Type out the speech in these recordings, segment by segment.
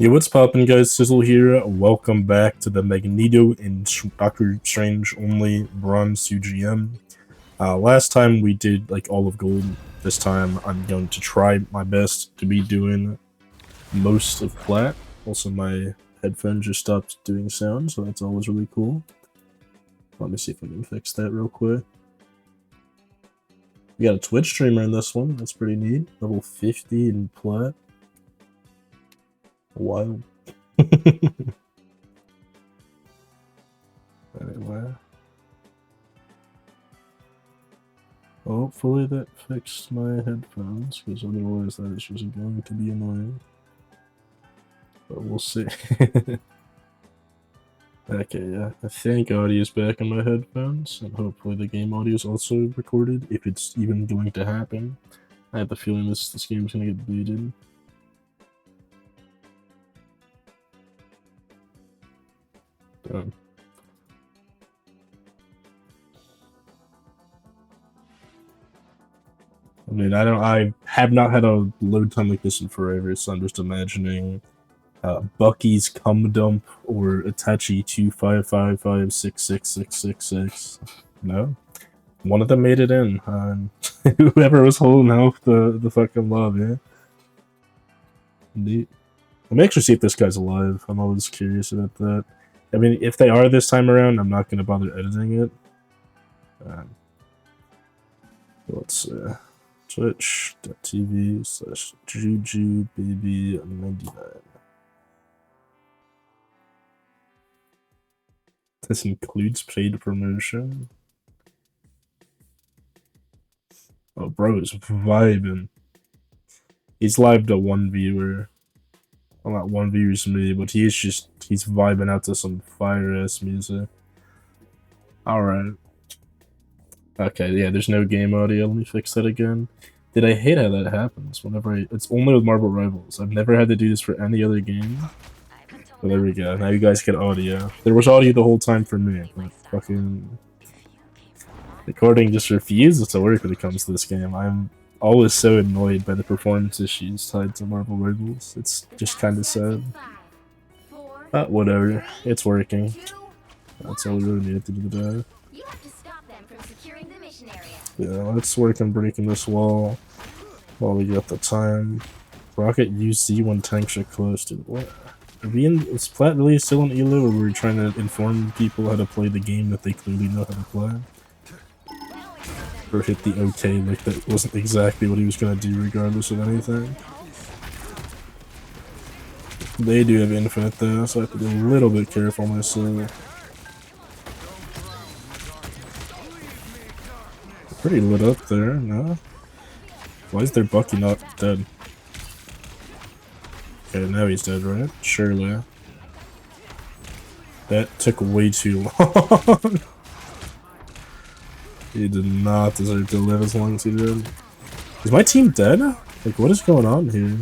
Yeah, what's poppin', guys? Sizzle here. Welcome back to the Magneto and Doctor Strange only bronze UGM. Last time we did like all of gold. This time I'm going to try my best to be doing most of Plat. Also, my headphone just stopped doing sound, so that's always really cool. Let me see if I can fix that real quick. We got a Twitch streamer in this one. That's pretty neat. Level 50 in Plat. Wild. Anyway. Hopefully that fixed my headphones, because otherwise that is just going to be annoying. But we'll see. Okay, yeah. I think audio is back on my headphones, and hopefully the game audio is also recorded, if it's even going to happen. I have the feeling this game's gonna get booted. Damn. I mean, I have not had a load time like this in forever, so I'm just imagining Bucky's cum dump or Itachi 255566666. No? One of them made it in. Whoever was holding out the fucking love, yeah? Neat. Let me actually see if this guy's alive. I'm always curious about that. I mean, if they are this time around, I'm not going to bother editing it. Let's see. Twitch.tv/JujuBaby99. This includes paid promotion. Oh, bro is vibing. He's live to one viewer. Well, not one viewer's me, but he's vibing out to some fire-ass music. Alright. Okay, yeah, there's no game audio. Let me fix that again. Did I hate how that happens whenever it's only with Marvel Rivals. I've never had to do this for any other game. But there we go. Now you guys get audio. There was audio the whole time for me, but fucking recording just refuses to work when it comes to this game. I'm always so annoyed by the performance issues tied to Marvel Rivals. It's just kind of sad. But whatever. It's working. That's all we really need at the end of the day. Yeah, let's work on breaking this wall while we got the time. Rocket UC when tanks are close to what? Is Plat really still in ELO, or were we trying to inform people how to play the game that they clearly know how to play? Or hit the OK, like that wasn't exactly what he was gonna do regardless of anything. They do have infinite though, so I have to be a little bit careful myself. Pretty lit up there, no? Why is their Bucky not dead? Okay, now he's dead, right? Surely. That took way too long. He did not deserve to live as long as he did. Is my team dead? Like, what is going on here?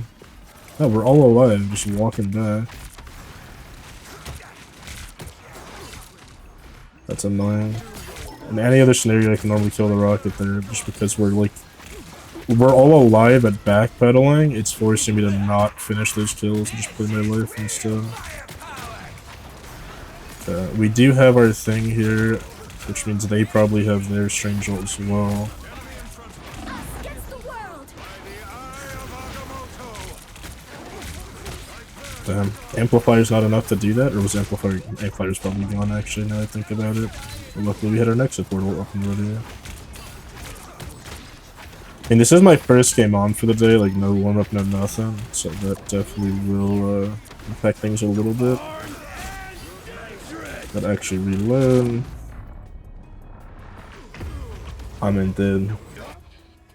No, we're all alive, just walking back. That's annoying. In any other scenario, I can normally kill the rocket there, just because we're all alive at backpedaling. It's forcing me to not finish those kills and just play my life instead. We do have our thing here, which means they probably have their strange ult as well. Damn. Amplifier's not enough to do that, or was Amplifier's probably gone actually, now I think about it. But luckily we had our next portal up and ready. I mean, this is my first game on for the day, like no warm-up, no nothing, so that definitely will impact things a little bit. But actually reload. I'm in dead.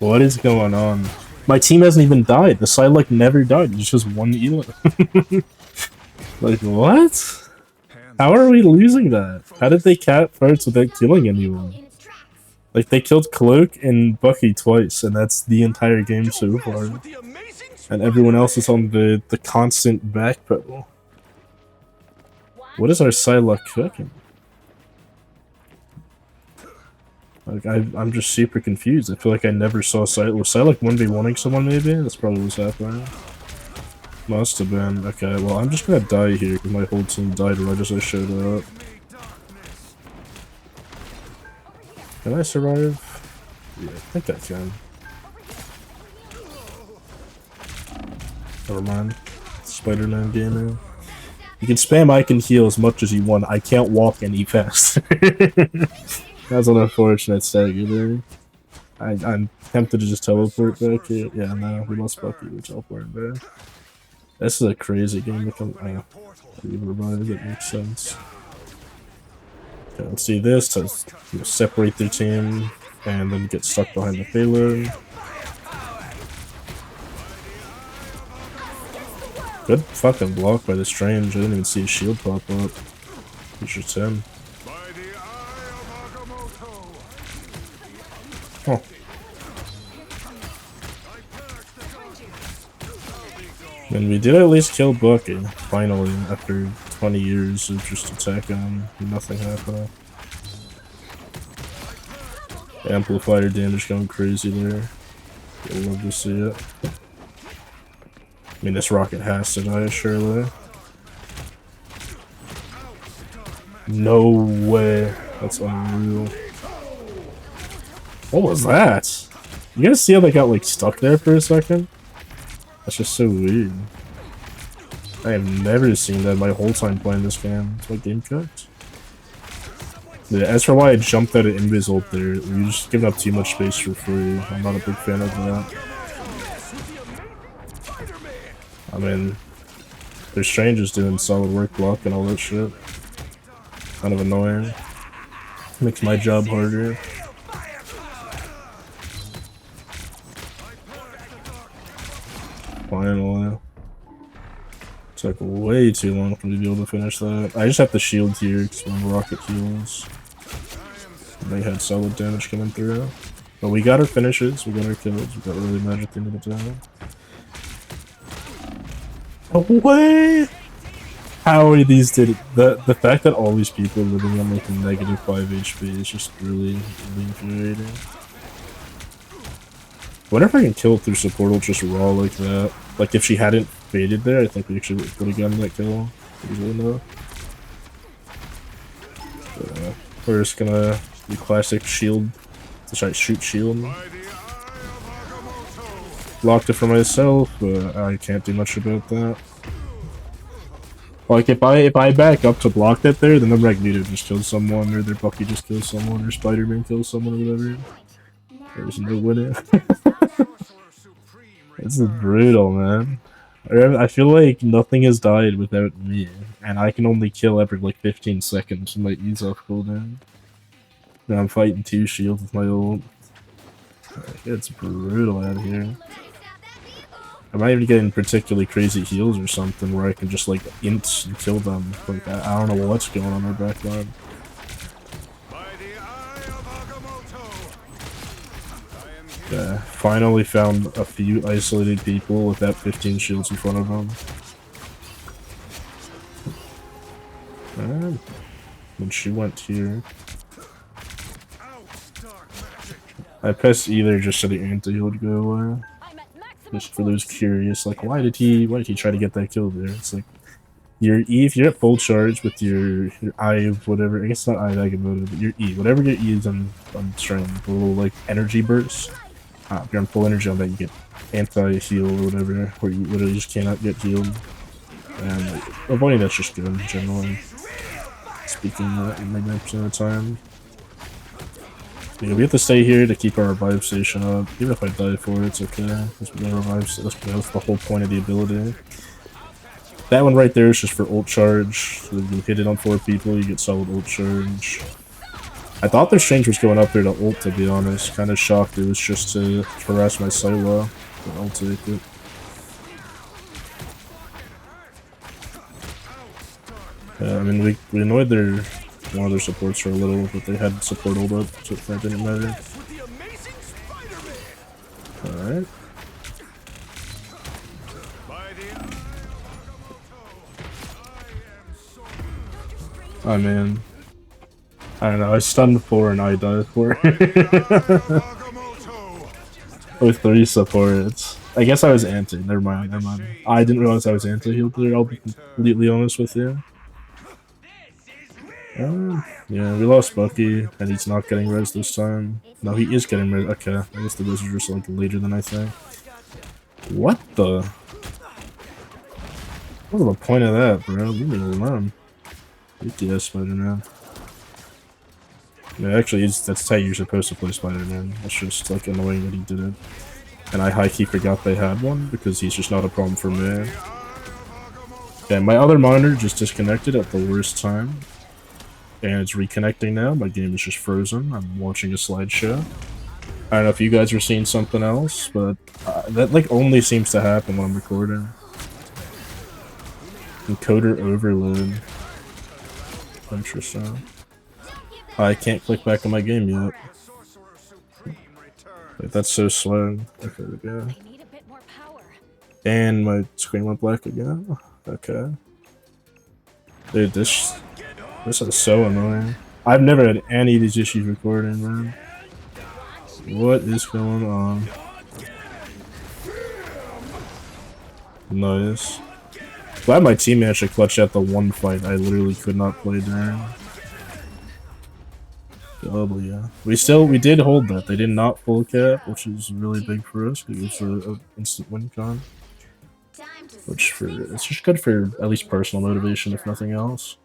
What is going on? My team hasn't even died. The Psylocke never died. It's just one Elo. Like, what? How are we losing that? How did they cap farts without killing anyone? Like, they killed Cloak and Bucky twice, and that's the entire game so far. And everyone else is on the constant backpedal. What is our Psylocke cooking? Like, I'm just super confused. I feel like I never saw Psylocke. Was Psylocke 1v1ing someone maybe? That's probably what's happening. Must have been. Okay, well, I'm just gonna die here because my whole team died right as I showed up. Can I survive? Yeah, I think I can. Never mind. Spider-Man gaming. You can spam I can heal as much as you want. I can't walk any faster. That's an unfortunate stagger there. I'm tempted to just teleport back here. Yeah, no, we lost Bucky. We're teleporting back. This is a crazy game to come. Revive, that makes sense. Okay, let's see this to separate their team and then get stuck behind the payload. Good fucking block by the Strange. I didn't even see a shield pop up. It's just him. Oh. And we did at least kill Bucky, finally, after 20 years of just attacking him. Nothing happened. Amplifier damage going crazy there. You'll love to see it. I mean, this rocket has to die, surely. No way. That's unreal. What was that? You guys see how they got, like, stuck there for a second? That's just so weird. I have never seen that my whole time playing this game. It's my game cooked. Yeah, as for why I jumped out of Invis ult there, you're just giving up too much space for free. I'm not a big fan of that. I mean, their Strange is doing solid work block and all that shit. Kind of annoying. Makes my job harder. Finally. Took way too long for me to be able to finish that. I just have to shield here because when rocket heals, they had solid damage coming through. But we got our finishes, we got our kills, we got really magic into the time. No way! How are these did it? The fact that all these people are living on like a negative 5 HP is just really infuriating. I wonder if I can kill through support ult just raw like that. Like if she hadn't faded there, I think we actually would have gotten that kill easily enough. We're just gonna do classic shield. Sorry, shoot shield. Blocked it for myself, but I can't do much about that. Like if I back up to block that there, then the Magneto just kills someone, or their Bucky just kills someone, or Spider-Man kills someone, or whatever. There's no winning. This is brutal, man. I feel like nothing has died without me, and I can only kill every like 15 seconds when my E's off cooldown. And I'm fighting 2 shields with my ult. It's brutal out here. I might even getting particularly crazy heals or something where I can just like int and kill them. Like I don't know what's going on in their backline. Yeah, finally found a few isolated people with that 15 shields in front of them. And when she went here, I pressed either just so the anti-heal would go away. Just for those curious, like why did he try to get that kill there? It's like your E, if you're at full charge with your I whatever, I guess not I motive, but your E, whatever your E is on strength, a little like energy burst. If you're on full energy on that, you get anti-heal or whatever, where you literally just cannot get healed. And like, avoiding that's just good, generally. Speaking 99% of the time. Yeah, we have to stay here to keep our revive station up. Even if I die for it, it's okay. Because we're gonna revive, so that's the whole point of the ability. That one right there is just for ult charge. So if you hit it on 4 people, you get solid ult charge. I thought their Strange was going up there to ult, to be honest. Kind of shocked it was just to harass my silo, but I'll take it. Yeah, I mean, we annoyed one of their supports for a little, but they had support ult up, so that didn't matter. Alright. Oh man. I don't know, I stunned 4 and I died 4. With 3 supports. I guess I was anti. Never mind. Never mind. I didn't realize I was anti-heal there. I'll be completely honest with you. Yeah, we lost Bucky, and he's not getting res this time. No, he is getting res. Okay, I guess the res are just like later than I think. What the? What was the point of that, bro? Leave me alone. BTS Spider-Man. Yeah, actually, that's how you're supposed to play Spider-Man. It's just like annoying that he did it. And I high-key forgot they had one because he's just not a problem for me. Okay, my other monitor just disconnected at the worst time. And it's reconnecting now. My game is just frozen. I'm watching a slideshow. I don't know if you guys are seeing something else, but that like only seems to happen when I'm recording. Encoder overload. Interesting. I can't click back on my game yet. Wait, that's so slow. Okay, we go. And my screen went black again. Okay. Dude, this is so annoying. I've never had any of these issues recording, man. What is going on? Nice. Glad my team actually clutched out the one fight I literally could not play during. Oh yeah. We did hold that. They did not full cap, which is really big for us because it's an instant win con. It's just good for at least personal motivation, if nothing else.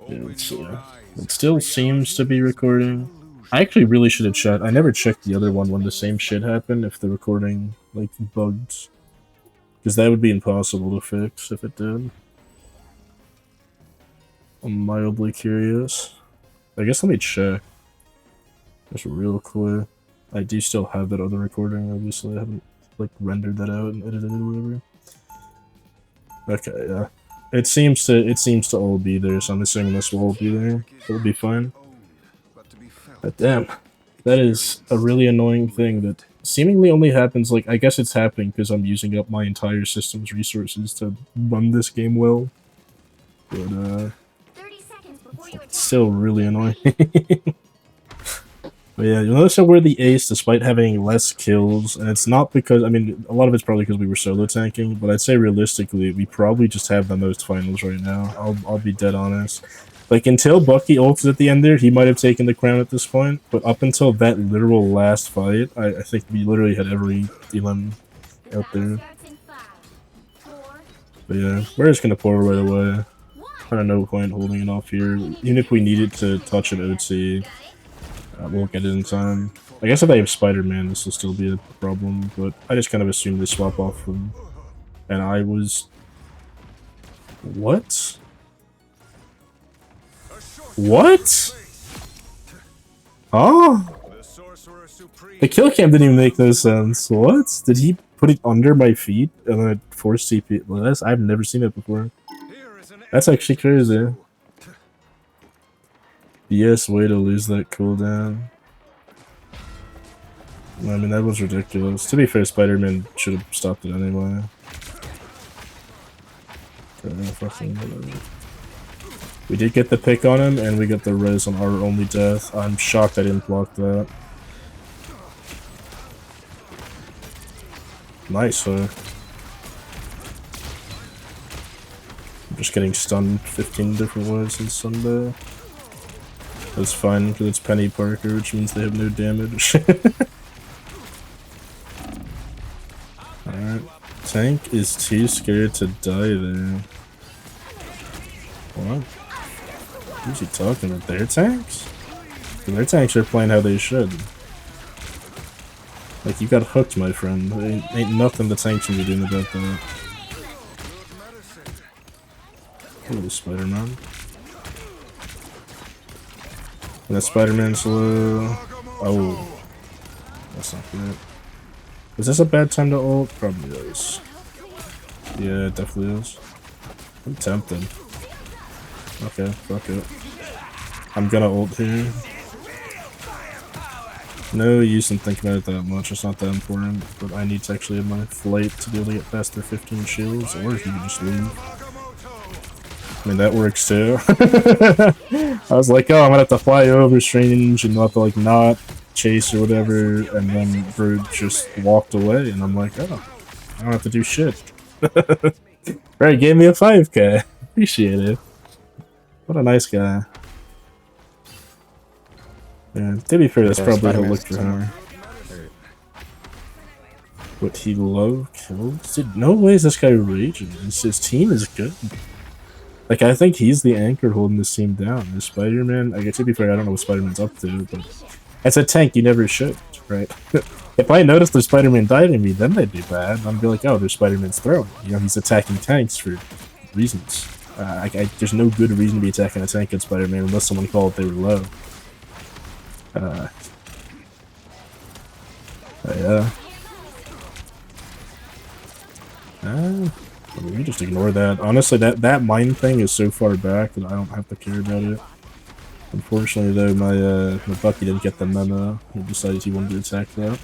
Yeah, it still seems to be recording. I actually really should have checked. I never checked the other one when the same shit happened, if the recording like bugged. Because that would be impossible to fix if it did. I'm mildly curious. I guess let me check. Just real quick. I do still have that other recording, obviously. I haven't like rendered that out and edited it or whatever. Okay, yeah. It seems to all be there, so I'm assuming this will all be there. It'll be fine. But damn. That is a really annoying thing that seemingly only happens, like, I guess it's happening because I'm using up my entire system's resources to run this game well. But, it's still really annoying. But yeah, you'll notice that we're the ace despite having less kills, and it's not because, I mean, a lot of it's probably because we were solo tanking, but I'd say realistically, we probably just have the most finals right now. I'll be dead honest. Like, until Bucky ults at the end there, he might have taken the crown at this point, but up until that literal last fight, I think we literally had every DLM out there. But yeah, we're just gonna pour right away. I don't know no point holding it off here. Even if we needed to touch an OT, we'll get it in time. I guess if I have Spider-Man, this will still be a problem, but I just kind of assumed they swap off them. And I was... What? What? Oh? The kill cam didn't even make no sense. What? Did he put it under my feet and then force TP? Well, I've never seen it before. That's actually crazy. Yes, way to lose that cooldown. I mean, that was ridiculous. To be fair, Spider-Man should have stopped it anyway. We did get the pick on him, and we got the res on our only death. I'm shocked I didn't block that. Nice, I'm just getting stunned 15 different ways on Sunday. That's fine, because it's Penny Parker, which means they have no damage. Alright. Tank is too scared to die there. What? Who's he talking about? Their tanks? Their tanks are playing how they should. Like, you got hooked, my friend. There ain't nothing the tanks can be doing about that. Hello, Spider-Man. And that Spider-Man's low. Oh. That's not good. Is this a bad time to ult? Probably is. Yeah, it definitely is. I'm tempted. Okay, fuck it. I'm gonna ult here. No use in thinking about it that much, it's not that important, but I need to actually have my flight to be able to get past their 15 shields, or if you can just leave. I mean, that works too. I was like, oh, I'm gonna have to fly over strange and not to, like, not chase or whatever, and then bro just walked away, and I'm like, oh, I don't have to do shit. Right, gave me a 5k. Appreciate it. What a nice guy. Yeah, to be fair, that's probably how it looked for him. What he love kills? Dude, no way is this guy raging. His team is good. Like, I think he's the anchor holding this team down. There's Spider-Man. I guess to be fair, I don't know what Spider-Man's up to, but as a tank, you never should, right? If I noticed there's Spider-Man diving me, then they'd be bad. I'd be like, oh, there's Spider-Man's throwing. You know, he's attacking tanks for reasons. There's no good reason to be attacking a tank at Spider-Man unless someone called they were low. Yeah. We just ignore that. Honestly, that mine thing is so far back that I don't have to care about it. Unfortunately, though, my Bucky didn't get the memo. He decided he wanted to attack that.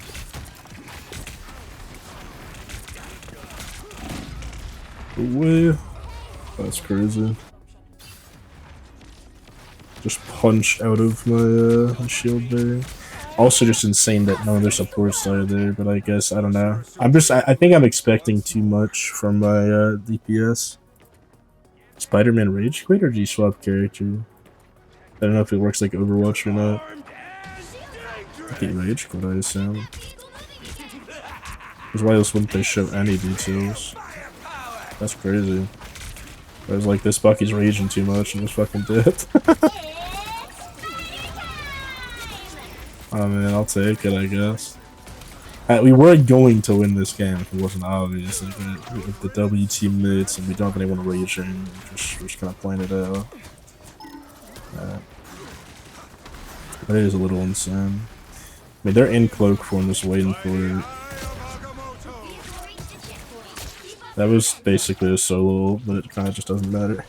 Away. That's crazy. Just punch out of my shield there. Also, just insane that none of their supports are there, but I guess, I don't know. I think I'm expecting too much from my DPS. Spider-Man Rage Quit, or do you swap character? I don't know if it works like Overwatch or not. I think Rage Quit, I assume. Because why else wouldn't they show any details? That's crazy. I was like, this Bucky's raging too much and just fucking dead. Oh man, I'll take it, I guess. We were going to win this game if it wasn't obvious. Like, with the W teammates, and we don't have anyone raging. We're just kind of playing it out. But it is a little insane. I mean, they're in cloak form, just waiting for it. That was basically a solo, but it kind of just doesn't matter.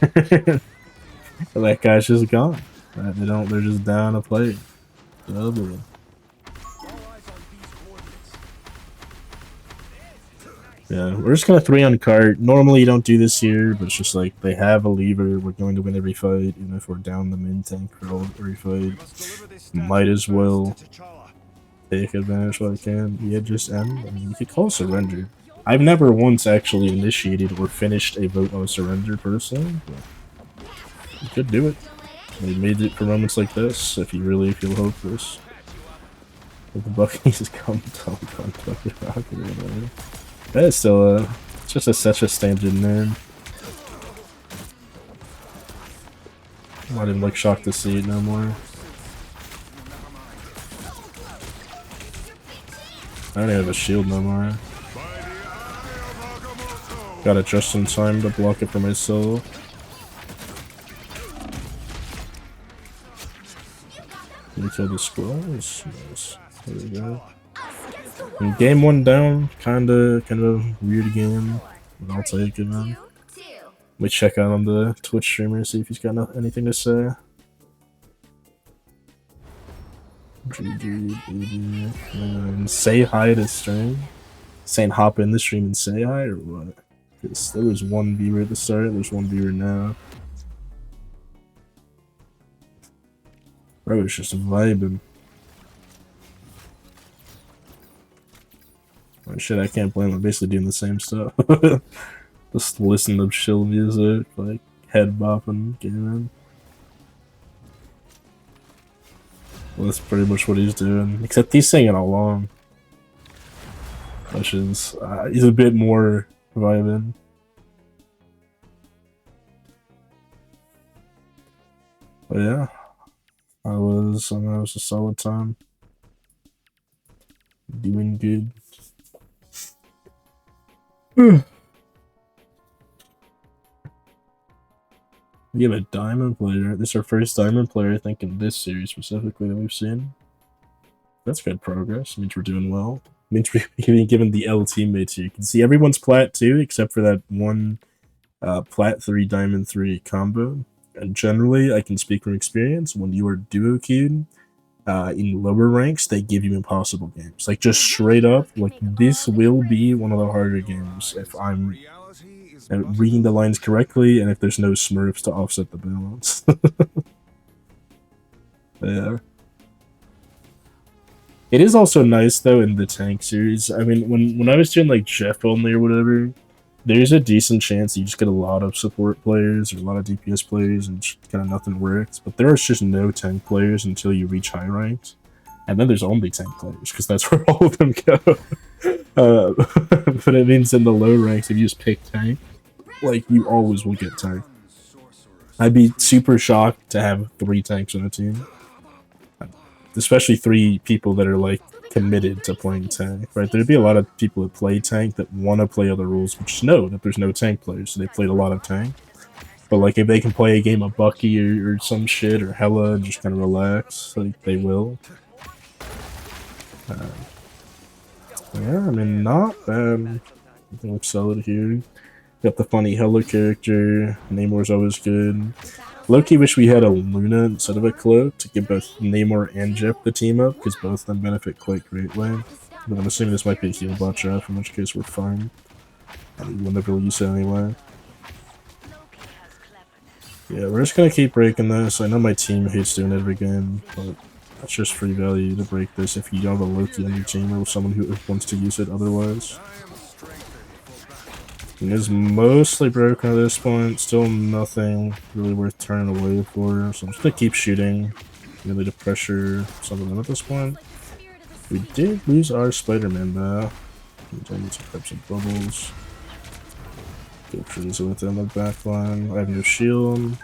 That guy's just gone. They're just down to play. Lovely. Yeah, we're just gonna 3 on cart. Normally you don't do this here, but it's just like they have a lever. We're going to win every fight, even if we're down the main tank for every fight. Might as well take advantage while I can. Yeah, just end. I mean, you could call surrender. I've never once actually initiated or finished a vote on surrender personally, but you could do it. We made it for moments like this, if you really feel hopeless. If the Buccaneers just come down on fucking rocket or whatever. That is still it's just such a standard name. I'm not even like shocked to see it no more. I don't even have a shield no more. Got it just in time to block it for myself. Can we kill the squirrels? Nice. There we go. And game 1 down, kind of weird game, but I'll take it, man. Let me check out on the Twitch streamer, see if he's got anything to say. GG, say hi to stream. Saying hop in the stream and say hi, or what? Because there was 1 viewer at the start, there's 1 viewer now. Bro, it's just vibing. Oh shit, I can't blame him. I'm basically doing the same stuff. Just listen to chill music, like head bopping, gaming. Well, that's pretty much what he's doing. Except he's singing along. Which is, he's a bit more vibing. But yeah, I was a solid time. Doing good. We have a diamond player. This is our first diamond player, I think, in this series specifically that we've seen. That's good progress. It means we're doing well. It means we're being given the L teammates here. You can see everyone's Plat 2, except for that one Plat 3, Diamond 3 combo. And generally, I can speak from experience, when you are duo queued, in lower ranks, they give you impossible games. Like, just straight up, like, this will be one of the harder games if I'm reading the lines correctly and if there's no smurfs to offset the balance. Yeah. It is also nice though in the tank series. I mean, when I was doing like Jeff only or whatever, there's a decent chance you just get a lot of support players or a lot of DPS players and kind of nothing works. But there is just no tank players until you reach high ranked, and then there's only tank players because that's where all of them go. But it means in the low ranks, if you just pick tank, like you always will get tank. I'd be super shocked to have 3 tanks on a team, especially 3 people that are like committed to playing tank. Right? There'd be a lot of people that play tank that want to play other rules, but just know that there's no tank players, so they played a lot of tank. But like if they can play a game of Bucky or some shit or Hella and just kind of relax, like they will. Yeah, I mean, not bad. I looks solid here. Got the funny Hella character. Namor's always good. Loki wish we had a Luna instead of a Cloak to give both Namor and Jeff the team up, because both of them benefit quite greatly. But I'm assuming this might be a heal bot draft, in which case we're fine. And we'll never use it anyway. Yeah, we're just gonna keep breaking this. I know my team hates doing it every game, but that's just free value to break this if you don't have a Loki on your team or someone who wants to use it otherwise. It is mostly broken at this point, still nothing really worth turning away for, so I'm just gonna keep shooting, really to pressure some of them at this point. We did lose our Spider-Man though. I need to grab some bubbles. Go crazy with them on the back line. I have no shield.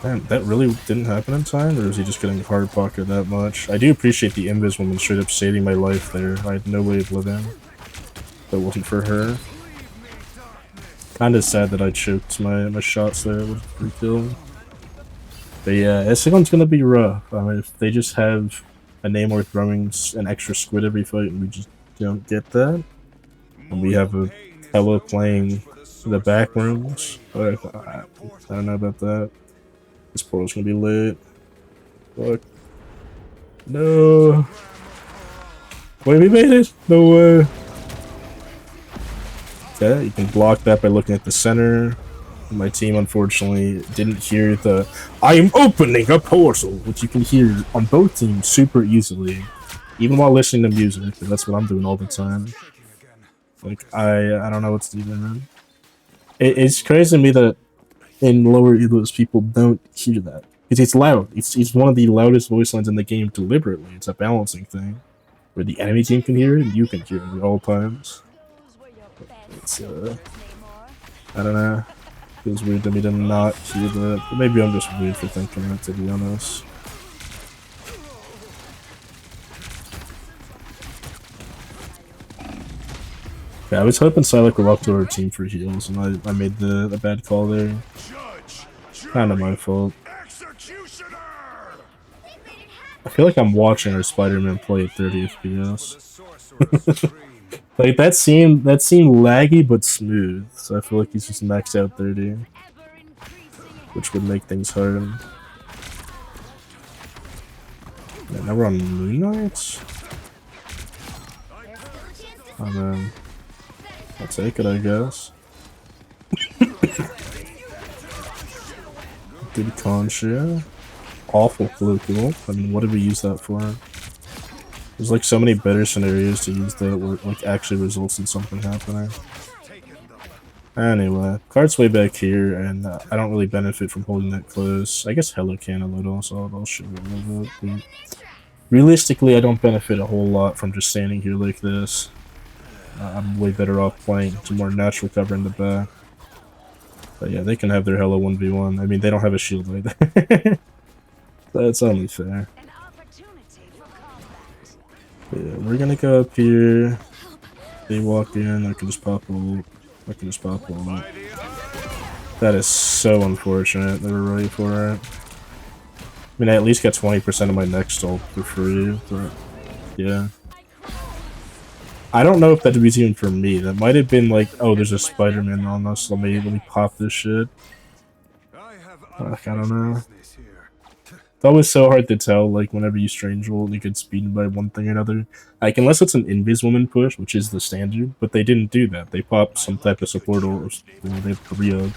Man, that really didn't happen in time, or is he just getting hard pocket that much? I do appreciate the Invis woman straight up saving my life there. I had no way of living. If it wasn't for her. Kinda sad that I choked my shots there with free kill. But yeah, this one's gonna be rough. I mean, if they just have a Namor throwing an extra squid every fight and we just don't get that, and we have a Hella playing the back rooms, I don't know about that. This portal's gonna be lit. Fuck. No. Wait, we made it? No way. Okay, you can block that by looking at the center. My team, unfortunately, didn't hear the "I am opening a portal," which you can hear on both teams super easily, even while listening to music. That's what I'm doing all the time. Like, I don't know what to do there, man. It's crazy to me that in lower elos people don't hear that. Because it's loud. It's one of the loudest voice lines in the game deliberately. It's a balancing thing. Where the enemy team can hear it and you can hear it at all times. It's, I don't know. Feels weird to me to not hear that. But maybe I'm just weird for thinking that, to be honest. Yeah, I was hoping Psylocke would walk to our team for heals, and I made the bad call there. Kinda my fault. I feel like I'm watching our Spider-Man play at 30 FPS. Like, that seemed laggy but smooth, so I feel like he's just maxed out 30. Which would make things hard. Yeah, now we're on Moon Knights? Oh man. I'll take it, I guess. Good Concha. Awful political. I mean, what did we use that for? There's like so many better scenarios to use that where it like actually results in something happening. Anyway, card's way back here, and I don't really benefit from holding that close. I guess Hella can a little, so I'll show it a little bit. But realistically, I don't benefit a whole lot from just standing here like this. I'm way better off playing some more natural cover in the back. But yeah, they can have their Hella 1v1. I mean, they don't have a shield either. That's only fair. But yeah, we're gonna go up here. They walk in, I can just pop ult. I can just pop ult. That is so unfortunate that we're ready for it. I mean, I at least get 20% of my next ult for free, but yeah. I don't know if that was even for me. That might have been like, oh, there's a Spider-Man on us. Let me pop this shit. I don't know. It's always so hard to tell. Like whenever you strange ult, you get speeded by one thing or another. Like unless it's an Invis woman push, which is the standard, but they didn't do that. They popped some type of support ult. They have 3 of.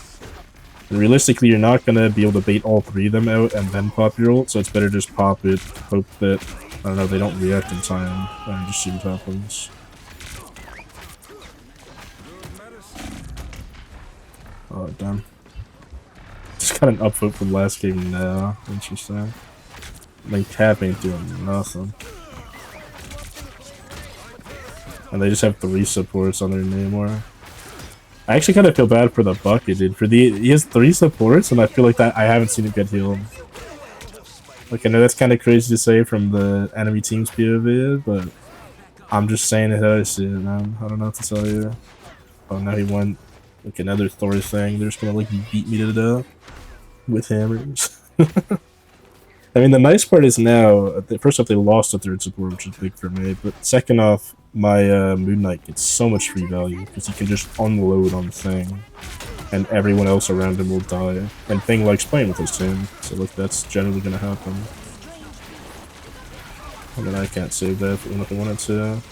Realistically, you're not gonna be able to bait all 3 of them out and then pop your ult, so it's better just pop it, hope that, I don't know, they don't react in time, and just see what happens. Oh, damn. Just got an upvote from last game now. Interesting. Like, Cap ain't doing nothing. And they just have 3 supports on their Namor. I actually kind of feel bad for the bucket, dude. He has 3 supports, and I feel like that I haven't seen him get healed. Like, I know that's kind of crazy to say from the enemy team's POV, but I'm just saying it how I see it, man. I don't know what to tell you. Oh, now he went like another Thor thing. They're just gonna like beat me to death with hammers. I mean, the nice part is now, first off, they lost a 3rd support, which is big for me, but second off, my Moon Knight gets so much free value, because he can just unload on Thing, and everyone else around him will die. And Thing likes playing with his team, so like that's generally gonna happen. I mean, I can't save that even if I wanted to.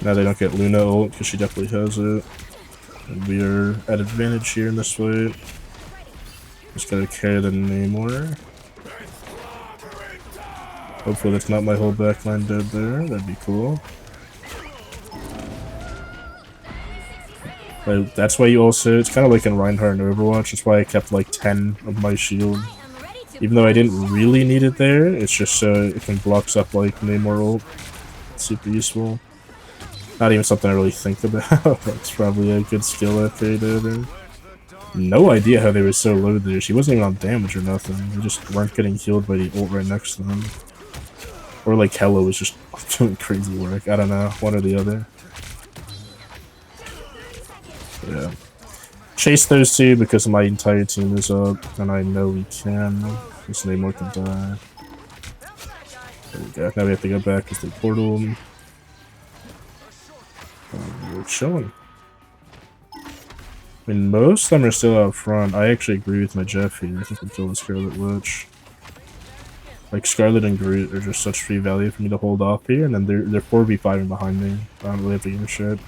Now they don't get Luna ult, because she definitely has it. And we are at advantage here in this fight. Just gotta carry the Namor. Hopefully that's not my whole backline dead there. That'd be cool. But that's why you also, it's kind of like in Reinhardt and Overwatch, that's why I kept like 10 of my shield. Even though I didn't really need it there, it's just so it can block stuff like Namor ult. It's super useful. Not even something I really think about. That's probably a good skill upgrade there. No idea how they were so low there. She wasn't even on damage or nothing. They just weren't getting healed by the ult right next to them. Or like Hella was just doing crazy work. I don't know. One or the other. Yeah. Chase those 2 because my entire team is up. And I know we can. This Namor can die. There we go. Now we have to go back because they portal him. We're chilling. I mean, most of them are still out front. I actually agree with my Jeff here. I think we kill the Scarlet Witch. Like, Scarlet and Groot are just such free value for me to hold off here, and then they're 4v5ing behind me. I don't really have to give a shit.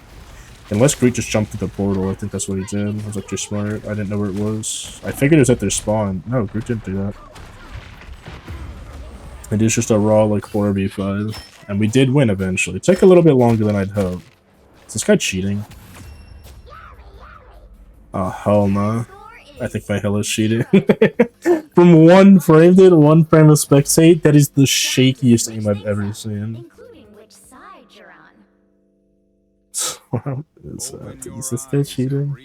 Unless Groot just jumped through the portal, I think that's what he did. I was like, you're smart. I didn't know where it was. I figured it was at their spawn. No, Groot didn't do that. It is just a raw, like, 4v5. And we did win eventually. It took a little bit longer than I'd hoped. Is this guy cheating? Oh, hell no. I think my hell is cheating. From 1 frame, dude, 1 frame of spectate, that is the shakiest aim I've ever seen. Is this guy cheating?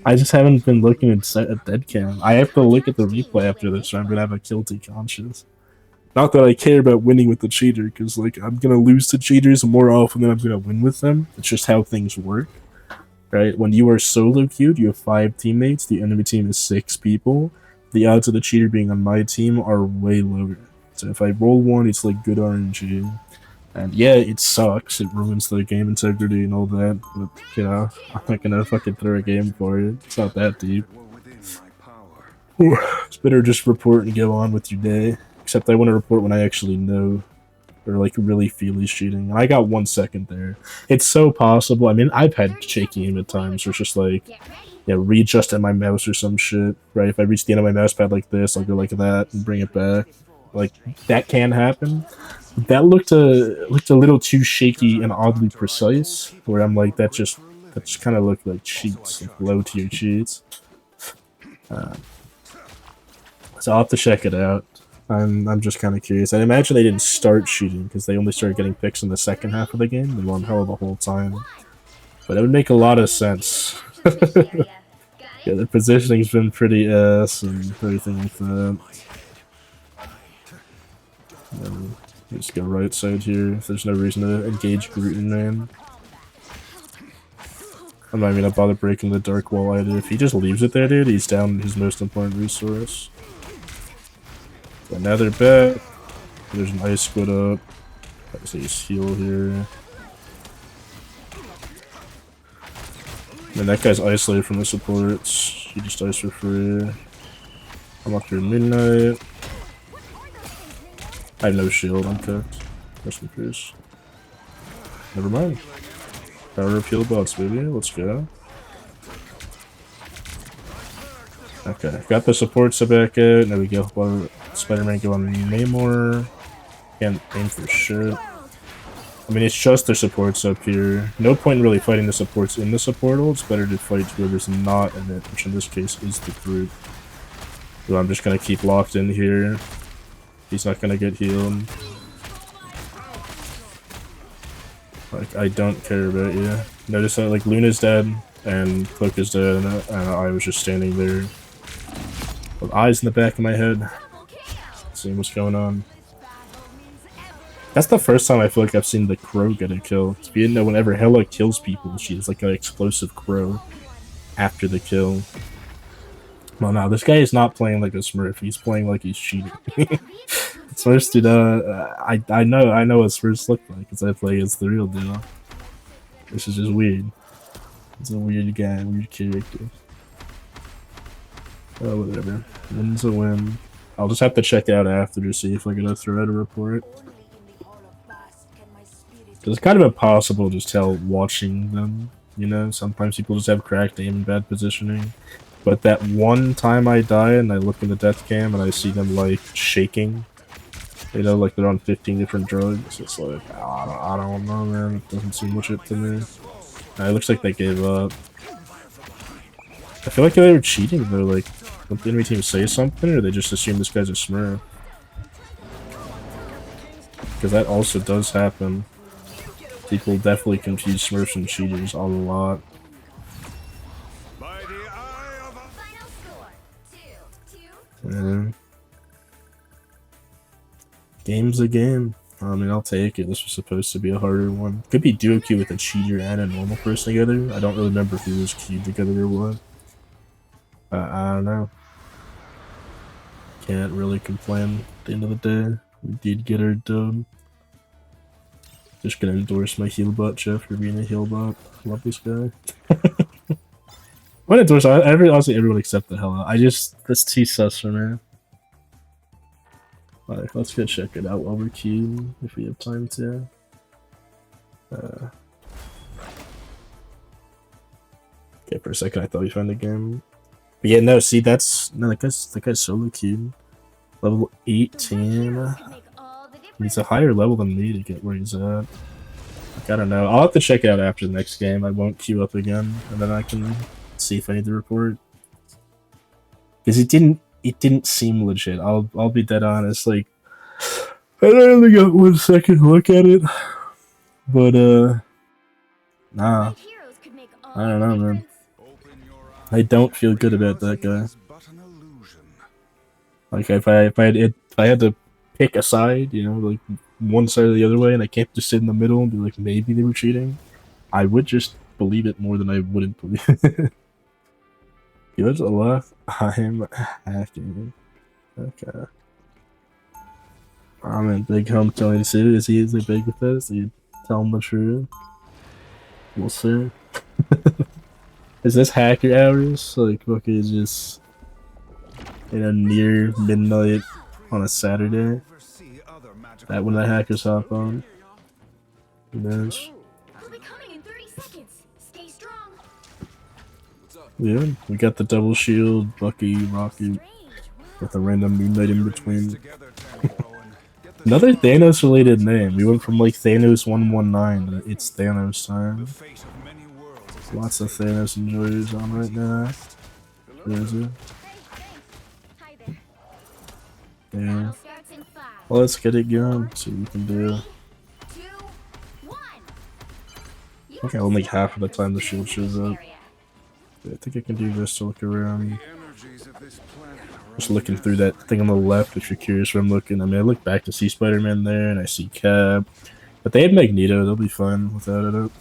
I just haven't been looking at dead cam. I have to look at the replay after this, so I'm gonna have a guilty conscience. Not that I care about winning with the cheater, because like I'm gonna lose to cheaters more often than I'm gonna win with them. It's just how things work, right? When you are solo queued, you have 5 teammates. The enemy team is 6 people. The odds of the cheater being on my team are way lower. So if I roll 1, it's like good RNG. And yeah, it sucks. It ruins the game integrity and all that. But you know, I'm not gonna fucking throw a game for it. It's not that deep. It's better just report and go on with your day. Except I want to report when I actually know, or like really feel he's cheating. And I got 1 second there. It's so possible. I mean, I've had shaky aim at times where it's just like, yeah, readjusting my mouse or some shit, right? If I reach the end of my mouse pad like this, I'll go like that and bring it back. Like, that can happen. That looked a little too shaky and oddly precise, where I'm like, that just kind of looked like cheats, like low tier cheats. So I'll have to check it out. I'm just kind of curious. I imagine they didn't start shooting because they only started getting picks in the second half of the game. They were on hell the whole time. But it would make a lot of sense. Yeah, the positioning's been pretty ass and everything like that. Just go right side here if there's no reason to engage Groot in man. I'm not even gonna bother breaking the dark wall either. If he just leaves it there, dude, he's down his most important resource. But now they're back. There's an ice squid up. Let's see his heal here. Man, that guy's isolated from the supports. He just dies for free. I'm up here midnight. I have no shield, I'm cooked. Rest in peace. Never mind. Power of heal bots, baby. Let's go. Okay, got the supports back out. There we go. Well, Spider-Man go on Namor. Can't aim for shit. I mean, it's just their supports up here. No point in really fighting the supports in the supportal. It's better to fight whoever's not in it, which in this case is the group. So I'm just gonna keep locked in here. He's not gonna get healed. Like, I don't care about you. Notice that, like, Luna's dead, and Cloak is dead, and I was just standing there with eyes in the back of my head, seeing what's going on. That's the first time I feel like I've seen the crow get a kill. If you didn't know, whenever Hela kills people, she's like an explosive crow after the kill. Well, no, this guy is not playing like a Smurf. He's playing like he's cheating. Smurfs do not. I know what Smurfs look like because I play as the real deal. This is just weird. It's a weird guy, weird character. Oh, whatever. Win's a win. I'll just have to check out after to see if I get a thread or report. It's kind of impossible to tell watching them, you know? Sometimes people just have cracked aim and bad positioning. But that one time I die and I look in the death cam and I see them, like, shaking, you know, like they're on 15 different drugs, it's like, I don't know, man. It doesn't seem legit to me. It looks like they gave up. I feel like they were cheating, though. Like, don't the enemy team say something, or they just assume this guy's a Smurf? Because that also does happen. People definitely confuse Smurfs and cheaters a lot. Yeah. Game's a game. I mean, I'll take it. This was supposed to be a harder one. Could be duo queue with a cheater and a normal person together. I don't really remember if it was queued together or what. I don't know. Can't really complain at the end of the day. We did get our dub. Just gonna endorse my heal bot, Jeff, for being a heal bot. Love this guy. I'm gonna endorse honestly everyone except the Hela. That's too sus for me. Alright, let's go check it out while we're queued, if we have time to. Okay, for a second I thought we found the game. But yeah, no, see, that guy's solo queued. Level 18. He's a higher level than me to get where he's at. Like, I don't know. I'll have to check it out after the next game. I won't queue up again, and then I can see if I need to report. Because it didn't seem legit. I'll be dead honest. Like, I only got 1 second to look at it, but nah. I don't know, man. I don't feel good about that guy. Like, if I had to pick a side, you know, like one side or the other way, and I can't just sit in the middle and be like, maybe they were cheating, I would just believe it more than I wouldn't believe it. Good luck. I'm hacking. Okay. I'm in big hometown city. Is he easily big with this? You tell him the truth. We'll see. Is this hacker hours? Like, okay, just, you know, near midnight on a Saturday? That when the hackers hop on? Who knows? Yeah, we got the double shield, Bucky, Rocky, with a random Moon Knight in between. Another Thanos related name. We went from like Thanos 119 to it's Thanos time. Lots of Thanos enjoyers on right now. Crazy. Yeah. Well, let's get it going. See what we can do. I think I only half of the time the shield shows up. I think I can do this to look around. Just looking through that thing on the left if you're curious where I'm looking. I mean, I look back to see Spider-Man there and I see Cap. But they have Magneto, they'll be fine without it up.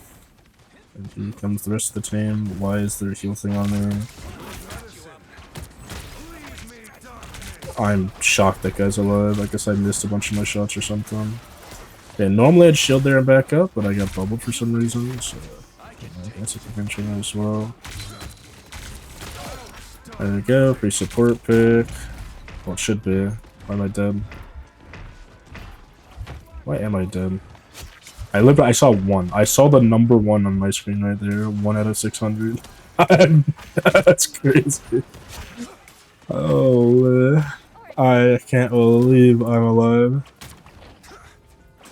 And here comes the rest of the team. Why is there a heal thing on there? I'm shocked that guy's alive. I guess I missed a bunch of my shots or something. Yeah, normally I'd shield there and back up, but I got bubbled for some reason, so I guess I can venture that as well. There we go, free support pick. Well, it should be. Why am I dead? Why am I dead? I saw one. I saw the number one on my screen right there. 1 out of 600. That's crazy. Oh, I can't believe I'm alive.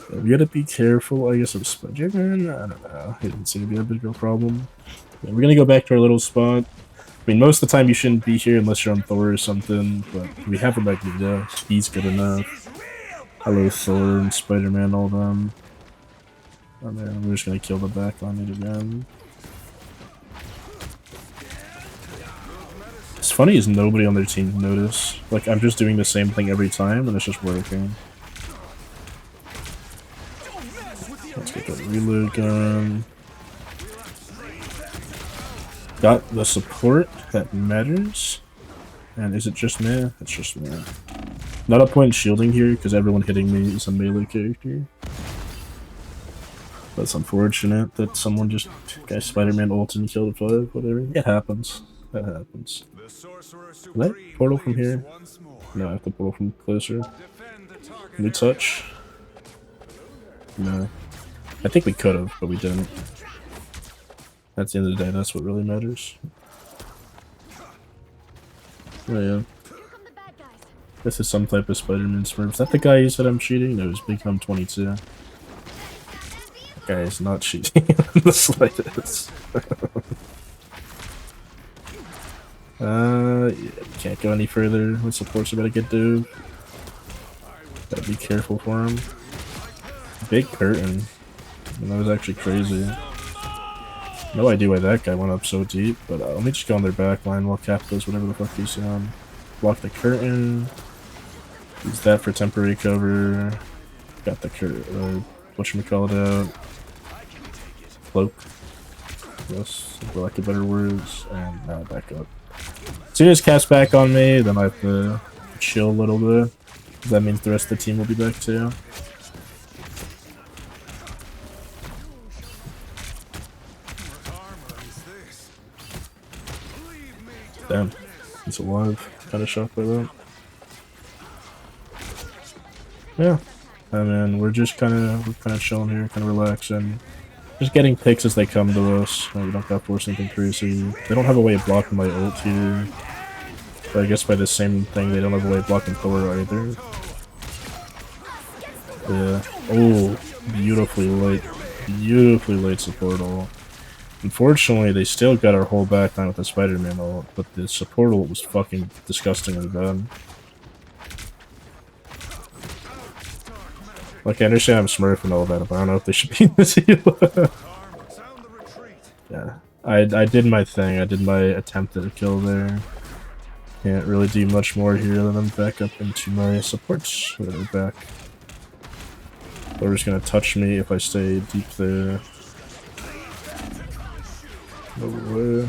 We gotta be careful, I guess, of Spider-Man. I don't know. It doesn't seem to be a big problem. Yeah, we're gonna go back to our little spot. I mean, most of the time you shouldn't be here unless you're on Thor or something, but we have a Magneto. He's good enough. Hello, Thor and Spider-Man, all them. Oh man, we're just gonna kill the back on it again. It's funny is nobody on their team noticed. Like, I'm just doing the same thing every time, and it's just working. Let's get that reload gun. Got the support that matters. And is it just me? It's just me. Not a point shielding here, because everyone hitting me is a melee character. That's unfortunate that someone just got Spider-Man ult and killed a 5, whatever. It happens. That happens. Can I portal from here? No, I have to portal from closer. Can we touch? No. I think we could have, but we didn't. At the end of the day, that's what really matters. Oh yeah. This is some type of Spider-Man smurf. Is that the guy you said I'm cheating? No, it's Big Hum 22. That guy is not cheating in the slightest. Yeah, can't go any further. My supports are about to get dove. Gotta be careful for him. Big curtain. That was actually crazy. No idea why that guy went up so deep, but let me just go on their back line while Cap does whatever the fuck he's on. Block the curtain. Use that for temporary cover. Got the curtain. Whatchamacallit out. Cloak. Yes, for lack of better words. And now back up. As soon as Cap's back on me, then I have to chill a little bit. That means the rest of the team will be back too. Damn, he's alive. Kinda shocked by that. Yeah. I mean, we're just kinda chilling here, kinda relaxing. Just getting picks as they come to us. No, we don't gotta force anything crazy. They don't have a way of blocking my ult here. But I guess by the same thing, they don't have a way of blocking Thor either. Yeah. Oh, beautifully late support ult. Unfortunately, they still got our whole backline with the Spider-Man ult, but the support ult was fucking disgustingly bad. Like, I understand I'm smurfing and all that, but I don't know if they should be in this heal. Yeah. I did my thing. I did my attempt at a kill there. Can't really do much more here than I'm back up into my supports. They're back. They're just gonna touch me if I stay deep there. No way.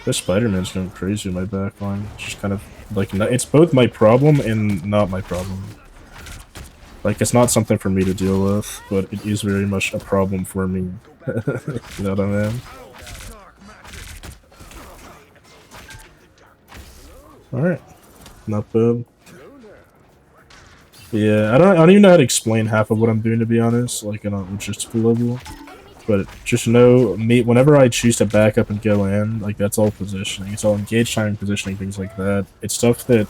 This Spider-Man's going crazy in my backline. It's just kind of like, it's both my problem and not my problem. Like, it's not something for me to deal with, but it is very much a problem for me. You know what I mean? Alright. Not bad. Yeah, I don't even know how to explain half of what I'm doing, to be honest, like on a logistical level. But just know, whenever I choose to back up and go in, like, that's all positioning. It's all engage time, positioning, things like that. It's stuff that,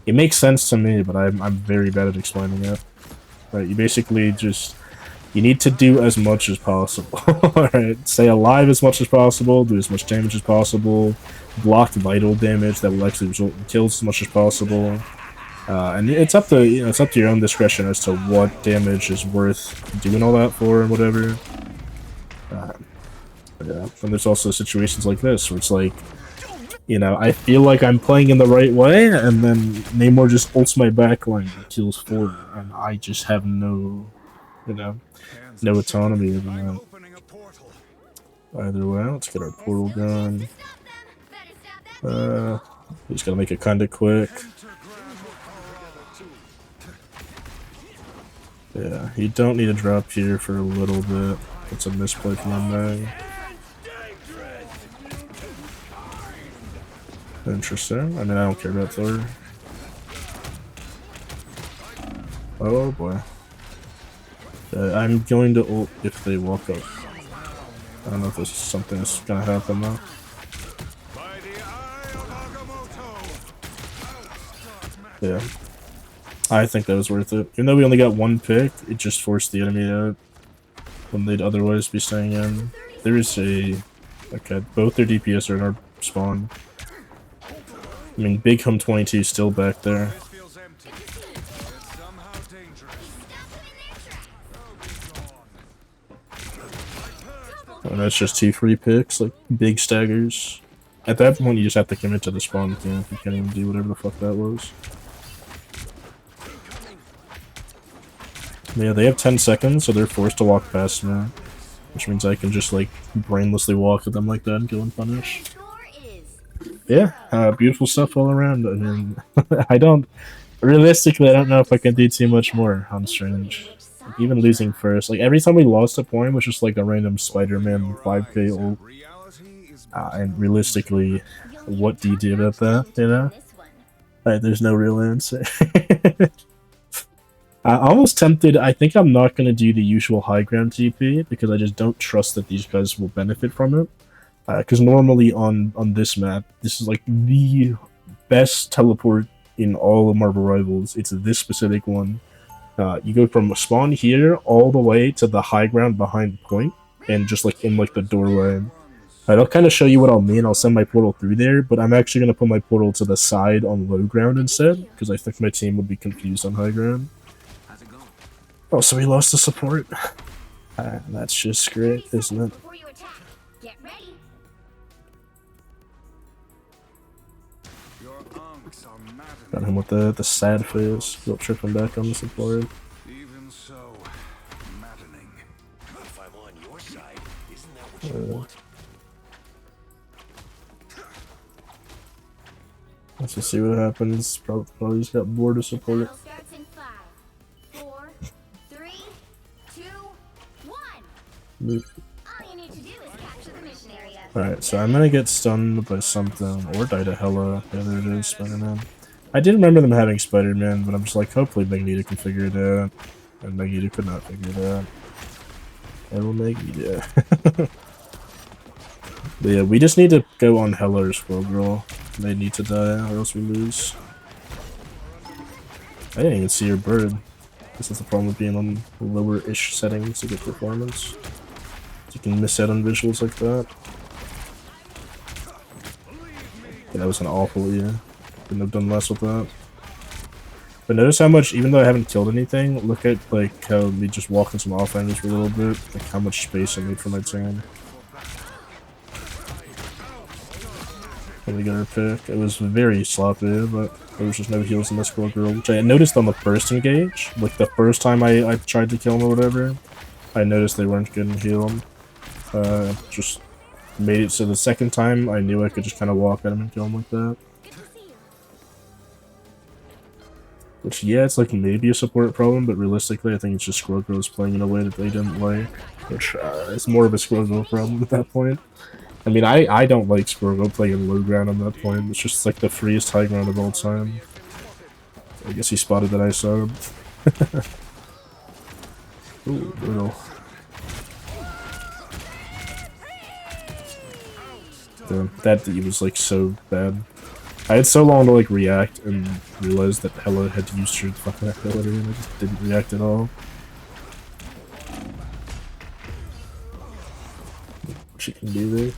it makes sense to me, but I'm very bad at explaining it. Right, you basically just, you need to do as much as possible. Alright, stay alive as much as possible, do as much damage as possible, block vital damage that will actually result in kills as much as possible. And it's up to, it's up to your own discretion as to what damage is worth doing all that for and whatever. Yeah, and there's also situations like this where it's like, you know, I feel like I'm playing in the right way, and then Namor just ults my backline and kills forward, and I just have no, you know, no autonomy in that. Either way, let's get our portal gun. We just gotta make it kinda quick. Yeah, you don't need to drop here for a little bit. It's a misplay from my mag. Interesting. I mean, I don't care about Thor. Oh boy. I'm going to ult if they walk up. I don't know if this is something that's gonna happen though. Yeah. I think that was worth it. Even though we only got one pick, it just forced the enemy out when they'd otherwise be staying in. There is a... Okay, both their DPS are in our spawn. I mean, Big Hum 22 is still back there. And that's just 2 free picks, like big staggers. At that point, you just have to commit to the spawn camp. You can't even do whatever the fuck that was. Yeah, they have 10 seconds, so they're forced to walk past me. Which means I can just, like, brainlessly walk at them like that and kill and punish. Yeah, beautiful stuff all around. I mean, I don't... Realistically, I don't know if I can do too much more on Strange. Like, even losing first. Like, every time we lost a point was just like a random Spider-Man 5k ult. And realistically, what do you do about that, you know? There's no real answer. I'm almost tempted. I think I'm not going to do the usual high ground TP because I just don't trust that these guys will benefit from it. Because normally on this map, this is like the best teleport in all of Marvel Rivals. It's this specific one. You go from spawn here all the way to the high ground behind point, and just like in like the doorway. I'll kind of show you what I'll mean. I'll send my portal through there, but I'm actually going to put my portal to the side on low ground instead, because I think my team would be confused on high ground. Oh, so we lost the support. That's just great, isn't it? Got him with the sad face. Guilt tripping back on the support. Even so, maddening. If I'm on your side, isn't that what you want? Let's just see what happens. Probably just got bored of support. Alright, so I'm gonna get stunned by something, or die to Hella. Yeah, there it is, Spider-Man. I did remember them having Spider-Man, but I'm just like, hopefully Magneto can figure it out. And Magneto could not figure it out. Hello, Magneto. But yeah, we just need to go on Hella or Squirrel Girl. They need to die, or else we lose. I didn't even see your bird. This is the problem with being on lower-ish settings to get performance. You can miss out on visuals like that. Yeah, that was an awful year. Couldn't have done less with that. But notice how much, even though I haven't killed anything, look at like how me just walking some off angles for a little bit, like how much space I made for my team. When we got our pick, it was very sloppy, but there was just no heals in this Squirrel Girl, which I noticed on the first engage. Like the first time I tried to kill him or whatever, I noticed they weren't getting healed. Just made it so the second time I knew I could just kind of walk at him and kill him like that. Which, yeah, it's like maybe a support problem, but realistically I think it's just Squirrel Girls playing in a way that they didn't like. Which, is more of a Squirrel Girl problem at that point. I mean, I don't like Squirrel Girl playing in low ground on that point. It's just like the freest high ground of all time. I guess he spotted that I subbed. Ooh, brutal. Damn, that was like so bad. I had so long to like react and realize that Hella had used her fucking ability and I just didn't react at all. What she can do there.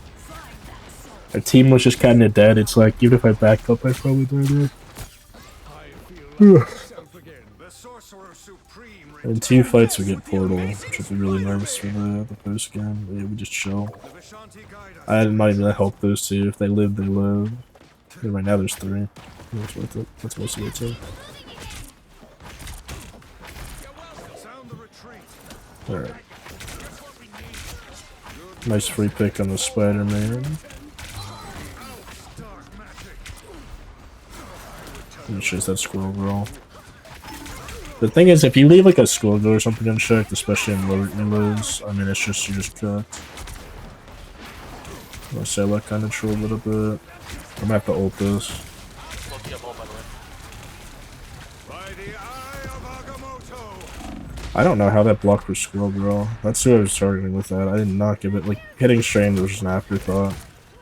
Our team was just kinda dead. It's like, even if I backed up, I'd probably die there. In 2 fights we get Portal, which would be really nice for the post game. Yeah, we just chill. I might even help those two. If they live, they live. Yeah, right now there's 3. That's worth it. That's most of it too. Alright. Nice free pick on the Spider-Man. And it's just that Squirrel Girl. The thing is, if you leave like a Squirrel Girl or something unchecked, especially in lower elos, I mean, it's just, you're just cooked. I'm gonna say that kind of troll a little bit. I'm gonna have to ult this. I don't know how that blocked for Squirrel Girl. That's who I was targeting with that. I did not give it, like, hitting Strain was just an afterthought.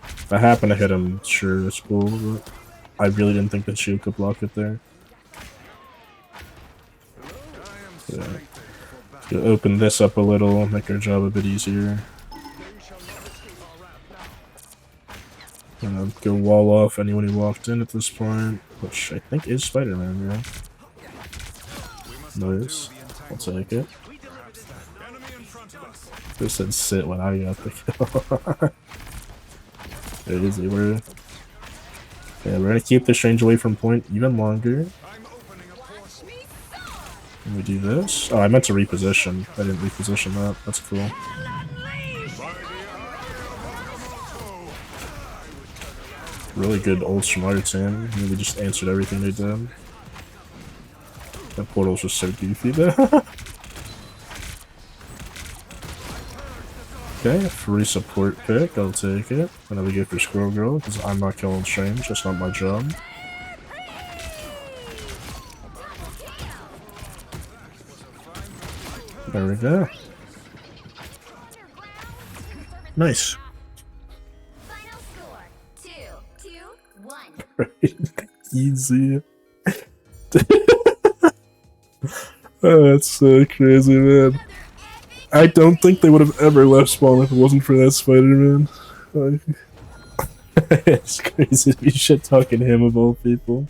If I happen to hit him, sure, it's cool, but I really didn't think that shield could block it there. Yeah. Gonna open this up a little, make our job a bit easier. Gonna go wall off anyone who walked in at this point, which I think is Spider-Man, yeah. Nice. I'll take it. They said sit when I got the kill. It is we're yeah, we're gonna keep the Strange away from point even longer. Can we do this? Oh, I meant to reposition. I didn't reposition that. That's cool. Really good old smart team. We just answered everything they did. That portal's just so goofy there. Okay, free support pick, I'll take it. Whenever we go for Squirrel Girl, because I'm not killing Strange, that's not my job. There we go. Nice. Easy. Oh, that's so crazy, man. I don't think they would have ever left spawn if it wasn't for that Spider-Man. It's crazy to be shit-talking him of all people.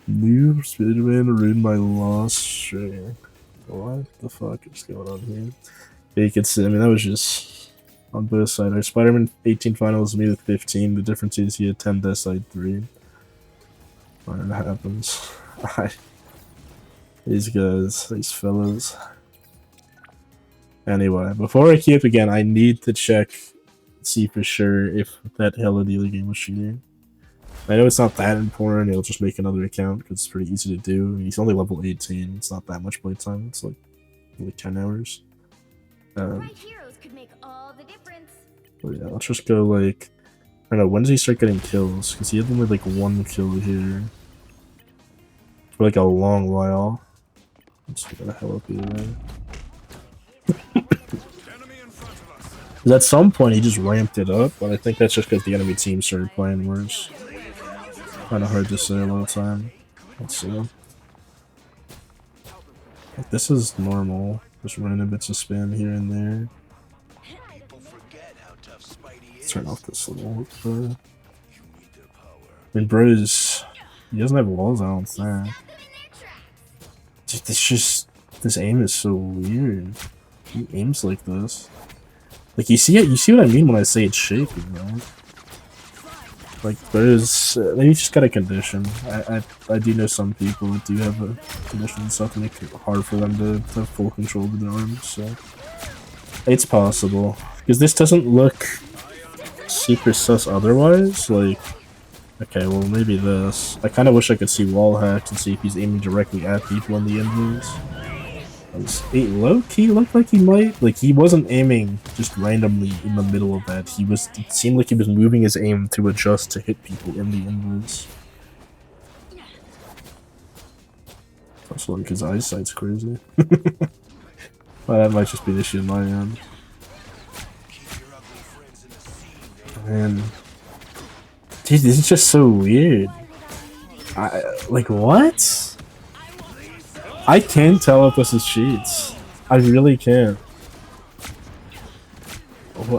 New Spider-Man ruined my lost string. What the fuck is going on here? Yeah, you can see, I mean, that was just on both sides. Our Spider-Man 18 finals, me with 15. The difference is he had 10 deaths, side 3. Fine, that happens. These guys, these fellas. Anyway, before I keep again, I need to check, see for sure if that Hello Dealer game was cheating. I know it's not that important, it'll just make another account because it's pretty easy to do. He's only level 18, it's not that much playtime, it's like 10 hours. Heroes could make all the difference. But yeah, let's just go like, I don't know, when does he start getting kills? Because he had only like 1 kill here for like a long while. Let's get the hell up here. Because at some point he just ramped it up, but I think that's just because the enemy team started playing worse. Kind of hard to say a lot of time. Let's see. Like, this is normal. Just random bits of spam here and there. Let's turn off this little. I mean, bros, he doesn't have walls, I don't think. Dude, it's just, this aim is so weird. He aims like this. Like, you see it, you see what I mean when I say it's shaky, right? Like, there's, maybe just got a condition. I do know some people that do have a condition and stuff to make it hard for them to have full control of their arms, so. It's possible. Because this doesn't look super sus otherwise, like, okay, well, maybe this. I kind of wish I could see wall hacks and see if he's aiming directly at people in the invis. It low-key looked like he might. Like, he wasn't aiming just randomly in the middle of that. It seemed like he was moving his aim to adjust to hit people in the invis. Also, like, his eyesight's crazy. Well, that might just be an issue on my end. Man. Dude, this is just so weird. Like, what? I can't tell if this is cheats. I really can't.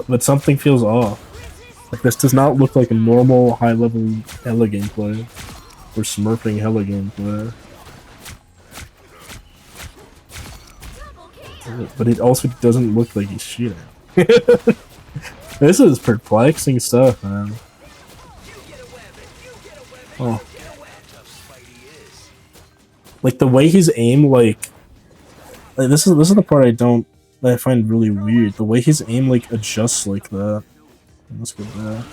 But something feels off. Like, this does not look like a normal high-level Hella gameplay. Or smurfing Hella gameplay. But it also doesn't look like he's cheating. This is perplexing stuff, man. Oh. Like, the way his aim, like this is the part that I find really weird. The way his aim, like, adjusts like that. Let's go there.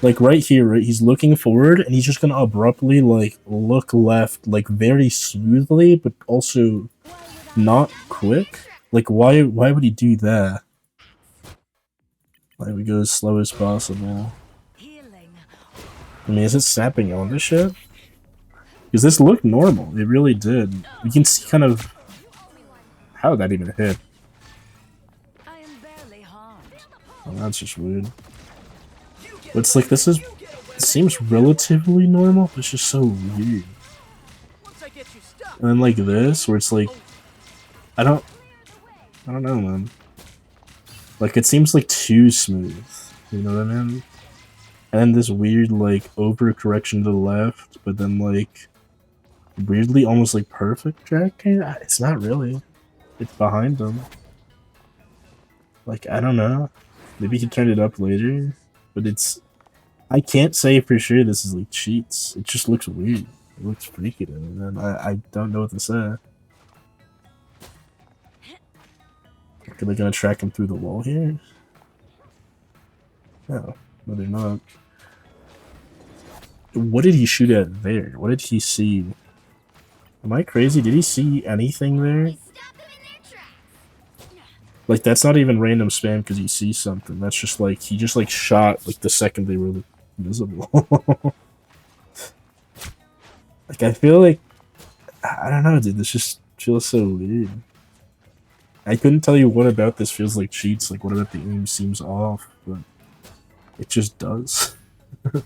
Like, right here, right, he's looking forward, and he's just gonna abruptly, like, look left, like, very smoothly, but also not quick. Like, why would he do that? Like, we go as slow as possible. I mean, is it snapping on this shit? Because this looked normal. It really did. You can see kind of How did that even hit? I am barely harmed. Oh, that's just weird. But it's like, this is... It seems relatively normal, but it's just so weird. Once I get you stuck. And then like this, where it's like... I don't know, man. Like, it seems like too smooth. You know what I mean? And then this weird, like, overcorrection to the left, but then, like, weirdly almost, like, perfect tracking? It's not really. It's behind him. Like, I don't know. Maybe he turned it up later, but it's... I can't say for sure this is, like, cheats. It just looks weird. It looks freaky to me, man. I don't know what to say. Are they gonna track him through the wall here? No, no, they're not. What did he shoot at there? What did he see? Am I crazy? Did he see anything there? Stop them in their tracks. Like, that's not even random spam because he sees something. That's just like, he just like shot like the second they were visible. Like, I feel like, I don't know, dude, this just feels so weird. I couldn't tell you what about this feels like cheats, like what about the aim seems off, but it just does. I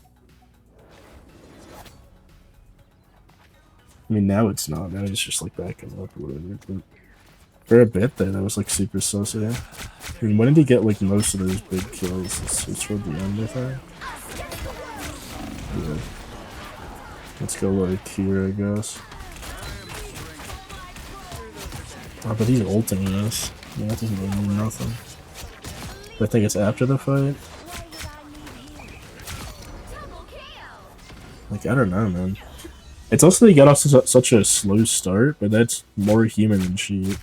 mean, now it's not. Now it's just like backing up or whatever. But for a bit there, that was like super sus, yeah. I mean, when did he get like most of those big kills? It's toward the end, I think. Yeah. Let's go like here, I guess. Oh, but he's ulting this. Yeah, that doesn't really mean nothing. But I think it's after the fight. Like, I don't know, man. It's also they got off such a slow start, but that's more human than cheat.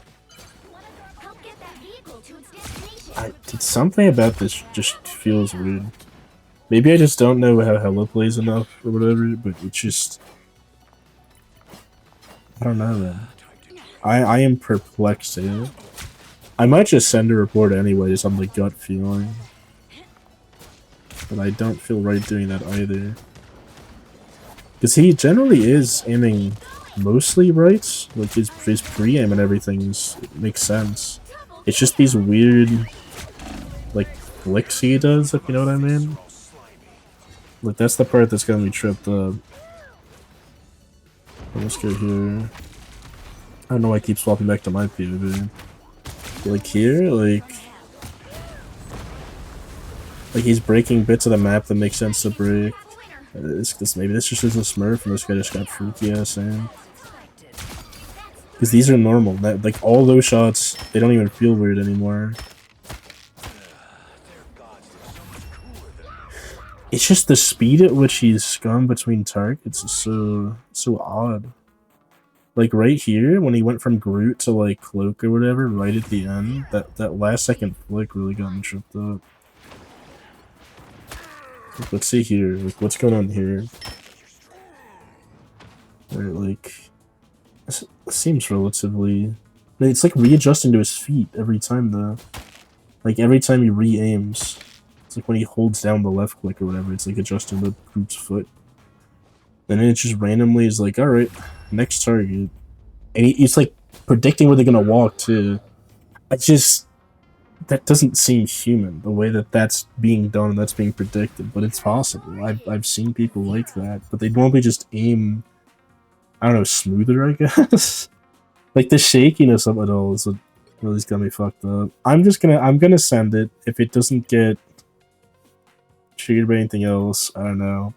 Help get that vehicle to its destination. It's something about this just feels weird. Maybe I just don't know how Hella plays enough or whatever, but it's just... I don't know, man. I am perplexed here. I might just send a report anyway, just on the gut feeling. But I don't feel right doing that either. Because he generally is aiming mostly right. Like, his pre-aim and everything makes sense. It's just these weird, like, flicks he does, if you know what I mean. Like, that's the part that's got me tripped up. Let's go here. I don't know why I keep swapping back to my POV. Like here, like he's breaking bits of the map that make sense to break. Maybe this just is a smurf and this guy just got freaky ass in. Because these are normal. Like all those shots, they don't even feel weird anymore. It's just the speed at which he's scum between targets is so odd. Like right here, when he went from Groot to like Cloak or whatever, right at the end, that last second flick really got me tripped up. Like, let's see here, like what's going on here? Right, like this seems relatively. It's like readjusting to his feet every time though. Like every time he re-aims, it's like when he holds down the left click or whatever, it's like adjusting the Groot's foot. And then it just randomly is like, alright, next target. And he's like predicting where they're gonna walk too. That doesn't seem human, the way that that's being done, that's being predicted, but it's possible. I've seen people like that, but they normally just aim, I don't know, smoother, I guess? Like the shakiness of it all is what really's got me fucked up. I'm gonna send it. If it doesn't get triggered by anything else, I don't know.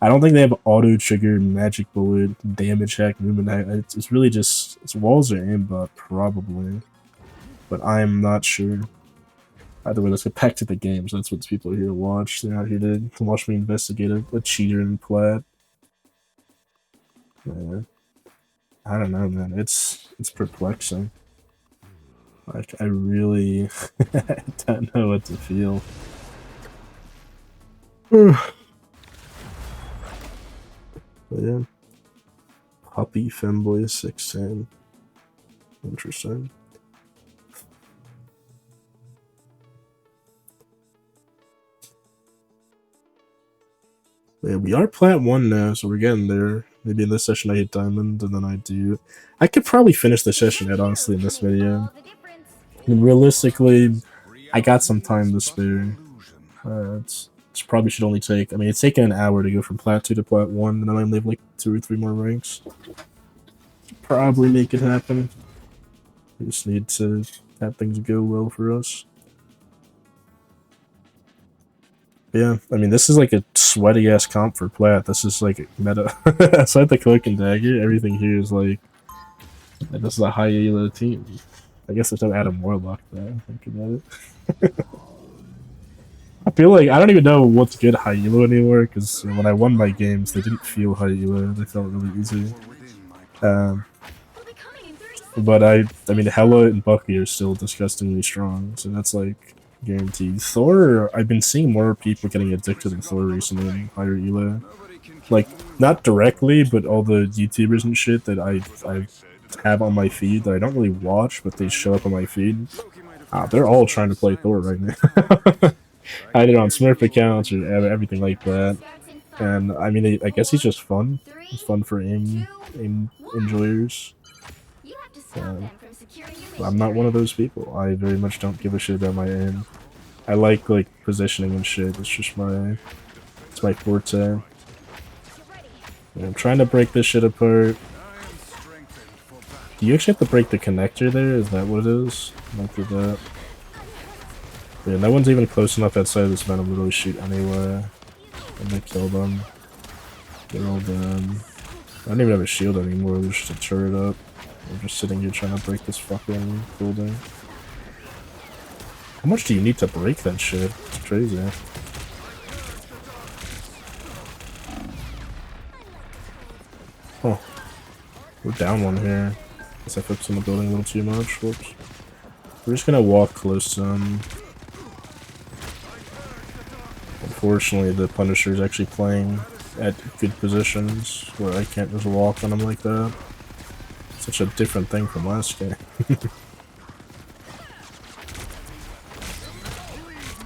I don't think they have auto trigger, magic bullet, damage hack, movement hack. It's really just it's walls or aimbot probably, but I'm not sure. Either way, let's get back to the games. That's what people are here to watch. They're not here to watch me investigate a cheater in Plat. Yeah. I don't know, man. It's perplexing. Like I really don't know what to feel. But yeah. Puppy Femboy 16. Interesting. But yeah, we are Plat 1 now, so we're getting there. Maybe in this session I hit diamond, and then I do. I could probably finish the session yet, honestly, in this video. I mean, realistically, I got some time to spare. It's probably should only take. I mean, it's taken an hour to go from Plat 2 to Plat 1, and then I only have like 2 or 3 more ranks. Probably make it happen. We just need to have things go well for us. Yeah, I mean, this is like a sweaty ass comp for Plat. This is like meta. Aside the cloak and dagger, everything here is like. This is a high elo team. I guess there's no Adam Warlock there. Think about it. I feel like I don't even know what's good high elo anymore because when I won my games, they didn't feel high elo. They felt really easy. But I mean, Hela and Bucky are still disgustingly strong, so that's like guaranteed. Thor, I've been seeing more people getting addicted to Thor recently in higher elo. Like, not directly, but all the YouTubers and shit that I have on my feed that I don't really watch, but they show up on my feed. They're all trying to play Thor right now. Either on Smurf accounts or everything like that. And I mean, I guess he's just fun. It's fun for aim enjoyers. I'm not one of those people. I very much don't give a shit about my aim. I like positioning and shit. It's just it's my forte. Yeah, I'm trying to break this shit apart. Do you actually have to break the connector there? Is that what it is? Might do that. Yeah, no one's even close enough outside of this venom to really shoot anyway. I'm gonna kill them. They're all dead. I don't even have a shield anymore, there's just a turret up. I'm just sitting here trying to break this fucking building. How much do you need to break that shit? It's crazy. Oh. We're down one here. Guess I flipped on the building a little too much. Whoops. We're just gonna walk close to them. Unfortunately, the Punisher is actually playing at good positions where I can't just walk on him like that. Such a different thing from last game.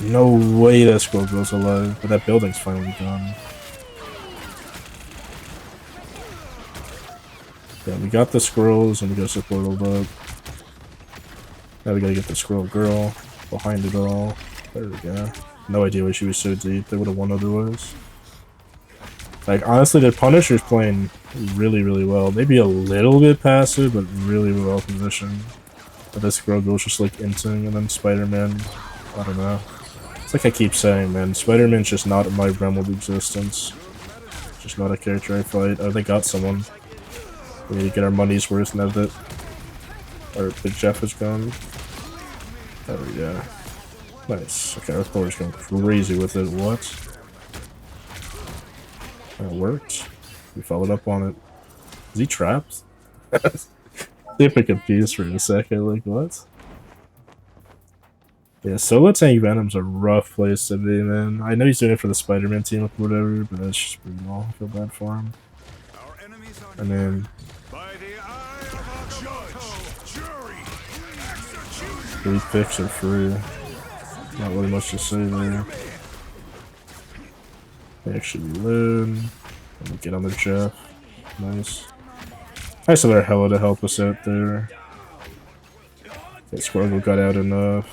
No way that Scroll Girl's alive, but that building's finally gone. Yeah, we got the scrolls and we got support all up. Now we gotta get the Scroll Girl behind it all. There we go. No idea why she was so deep. They would have won otherwise. Like, honestly, the Punisher's playing really, really well. Maybe a little bit passive, but really well positioned. But this Scroll Girl's just like inting, and then Spider-Man, I don't know. It's like I keep saying, man, Spider-Man's just not in my realm of existence. Just not a character I fight. Oh, they got someone. We need to get our money's worth now that our Big Jeff is gone. There we go. Nice. Okay, our Thor's going crazy with it. What? That worked. We followed up on it. Is he trapped? Super confused for a second. Like, what? Yeah, Solo Tank Venom's a rough place to be, man. I know he's doing it for the Spider-Man team or whatever, but that's just brutal. I feel bad for him. And then... Free picks are free. Not really much to say there. They actually reload. And we get on the Jeff. Nice. Nice of our Hela to help us out there. That Squirgle got out enough.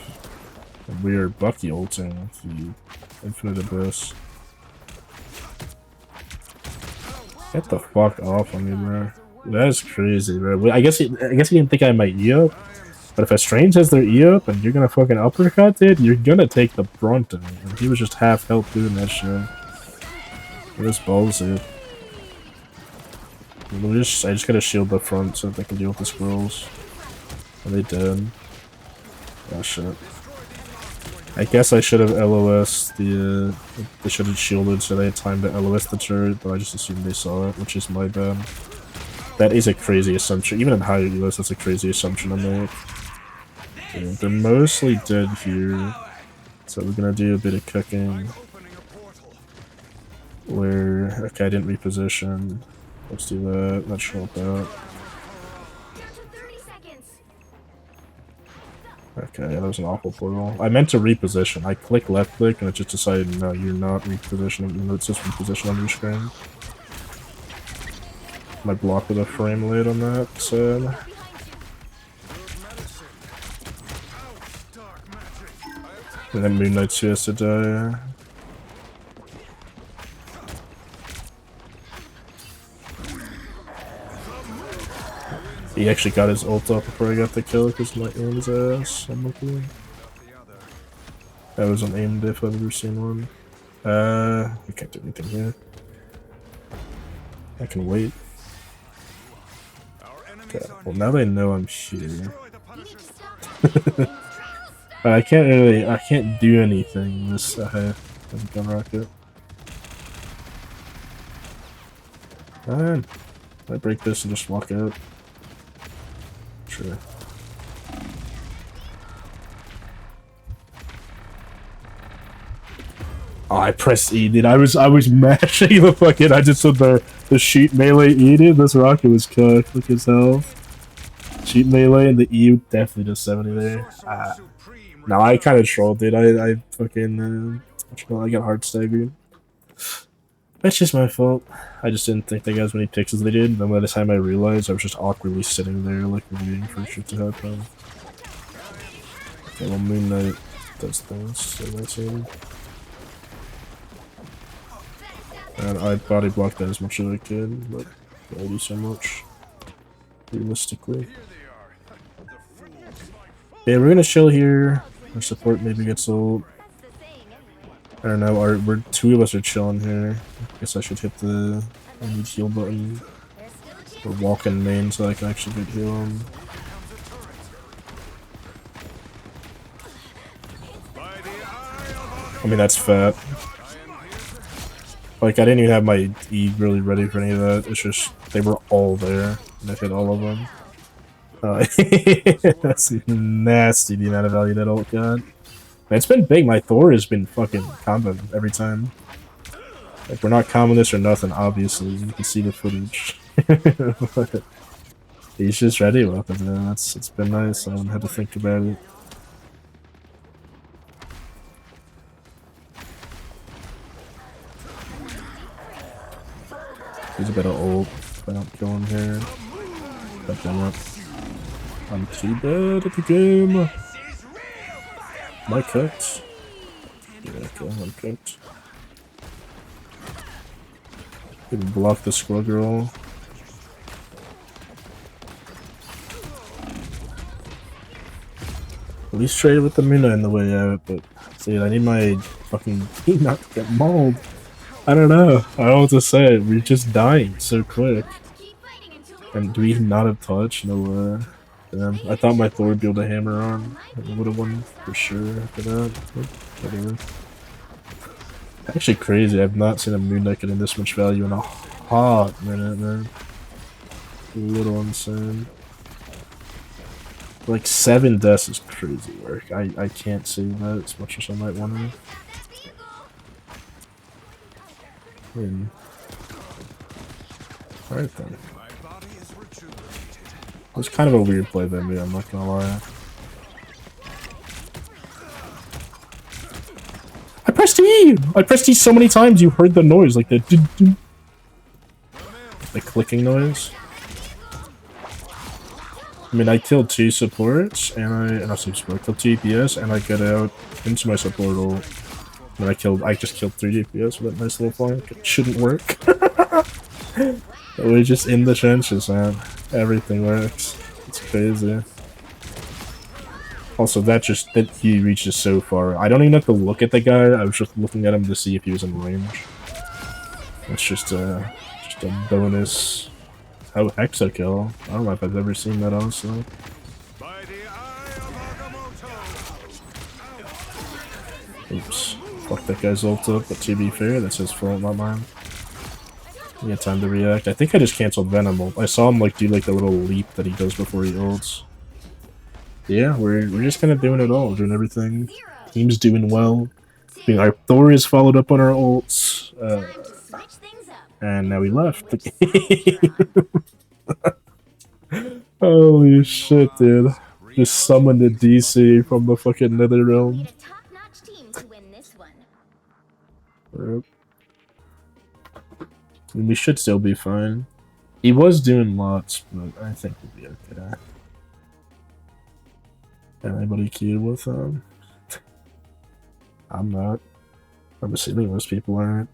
And we are Bucky ulting with the Infinite Abyss. Get the fuck off on me, bro. That is crazy, bro. I guess he didn't think I might E-up. But if a Strange has their E-up and you're gonna fucking uppercut, dude, you're gonna take the brunt of it. And he was just half health doing that shit. It was ballsy. I just gotta shield the front so that they can deal with the squirrels. And they did. Oh shit. I guess I should have LOS the they should have shielded so they had time to LOS the turret, but I just assumed they saw it, which is my bad. That is a crazy assumption. Even in higher ELOS, that's a crazy assumption to make. Yeah, they're mostly dead here. So we're gonna do a bit of cooking. Where... Okay, I didn't reposition. Let's do that. That should help out. Okay, that was an awful portal. I meant to reposition. I click left click and it just decided, no, you're not repositioning, even though it says reposition on your screen. My block with a frame late on that, so... Behind you. And then Moon Knight's has to die. He actually got his ult up before I got the kill because my aim his ass. I'm lucky. That was an aimed if I've ever seen one. I can't do anything here. I can wait. Okay. Well, now they know I'm here. You need to stop. I can't do anything this gun rocket. I break this and just walk out. Sure. Oh, I pressed E, dude. I was mashing the fucking. I just said the shoot melee E, dude. This rocket was cooked. Look at his health. Shoot melee and the E definitely does 70 there. No, I kind of trolled, dude. I fucking I got hard staggered. That's just my fault. I just didn't think they got as many picks as they did. Then by the time I realized, I was just awkwardly sitting there, like waiting for shit to happen. Okay, well, Moon Knight does things in my team. And I body blocked that as much as I could, but I do so much. Realistically. Yeah, we're gonna chill here. Our support maybe gets ult. I don't know, two of us are chilling here. I guess I should hit the heal button. Or walk in main so I can actually get heal on. I mean, that's fat. Like, I didn't even have my E really ready for any of that. It's just, they were all there, and I hit all of them. That's nasty, the amount of value that ult got. It's been big. My Thor has been fucking combo every time. Like, we're not combing this or nothing, obviously. You can see the footage. He's just ready with it, man. It's been nice. I haven't had to think about it. He's a bit of ult. If I don't kill him here. Fuck him up. I'm too bad at the game. Am I cooked? Yeah, okay, I'm cooked. Can block the squad girl. At least trade with the Mina in the way out, but see, I need my fucking team not to get mauled. I don't know. I don't know what to say. We're just dying so quick. And do we not have touch? No way. Damn. I thought my Thor would be able to hammer on. I would have won for sure after that. But whatever. Actually crazy. I've not seen a Moon Knight getting this much value in a hot minute, man. A little insane. Like 7 deaths is crazy work. I can't say that as much as I might want to. Alright then. It was kind of a weird play by me, I'm not gonna lie. I pressed E! I pressed E so many times you heard the noise, like the clicking noise. I mean, I killed 2 supports, and I killed 2 DPS, and I got out into my support ult. And I just killed 3 DPS with that nice little flank. It shouldn't work. We're just in the trenches, man. Everything works. It's crazy. Also, that he reaches so far. I don't even have to look at the guy. I was just looking at him to see if he was in range. That's just a bonus. Oh, hexa kill. I don't know if I've ever seen that, honestly. Oops. Fuck that guy's ult up, but to be fair, that's his fault, not mine. He had time to react. I think I just cancelled Venom ult. I saw him like do like the little leap that he does before he ults. Yeah, we're just kind of doing it all, doing everything. Team's doing well. I mean, our Thor is followed up on our ults. And now we left the game. Holy shit, dude. Just summoned a DC from the fucking Nether Realm. Yep. I mean, we should still be fine. He was doing lots, but I think we'll be okay. Anybody queued with him? I'm not. I'm assuming most people aren't.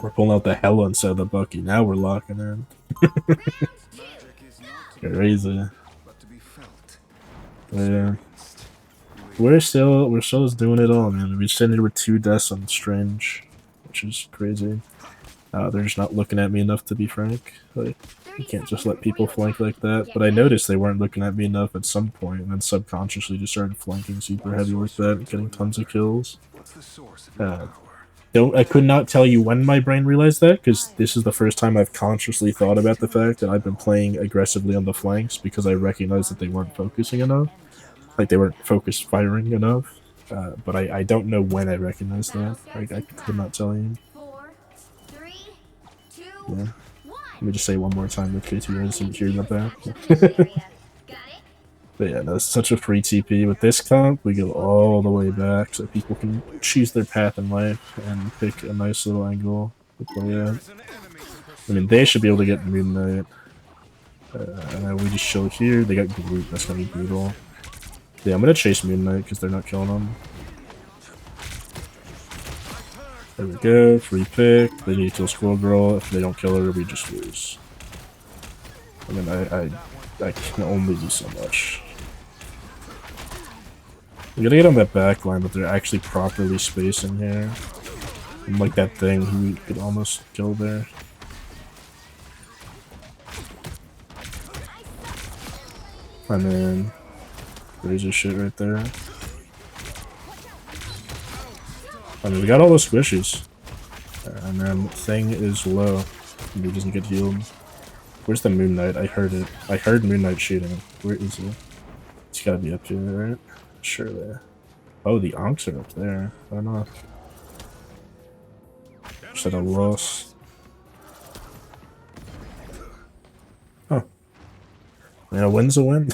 We're pulling out the Hella instead of the Bucky. Now we're locking in. Crazy. Yeah. We're still just doing it all, man. We just ended with 2 deaths on Strange, which is crazy. They're just not looking at me enough, to be frank. Like, you can't just let people flank like that. But I noticed they weren't looking at me enough at some point, and then subconsciously just started flanking super heavy like that, and getting tons of kills. I could not tell you when my brain realized that, because this is the first time I've consciously thought about the fact that I've been playing aggressively on the flanks because I recognized that they weren't focusing enough. Like, they weren't focused firing enough. But I don't know when I recognized that. I could not tell you. 4, 3, 2, Yeah. 1. Let me just say one more time in case you guys didn't hear that back. Got it? But yeah, that's such a free TP. With this comp, we go all the way back so people can choose their path in life and pick a nice little angle to play at. I mean, they should be able to get Moon Knight. And then we just chill here. They got Groot. That's gonna be brutal. Yeah, I'm gonna chase Moon Knight because they're not killing him. There we go. Free pick. They need to kill Squirrel Girl. If they don't kill her, we just lose. I mean, I can only do so much. We gotta get on that back line, but they're actually properly spacing here. I'm like that thing who could almost kill there. And then there's your shit right there. I mean, we got all those squishies. And then thing is low. And he doesn't get healed. Where's the Moon Knight? I heard it. I heard Moon Knight shooting. Where is he? He's gotta be up here, right? Surely. Oh, the Onks are up there. I don't know. Just had a loss. Oh. Yeah, a win's a win.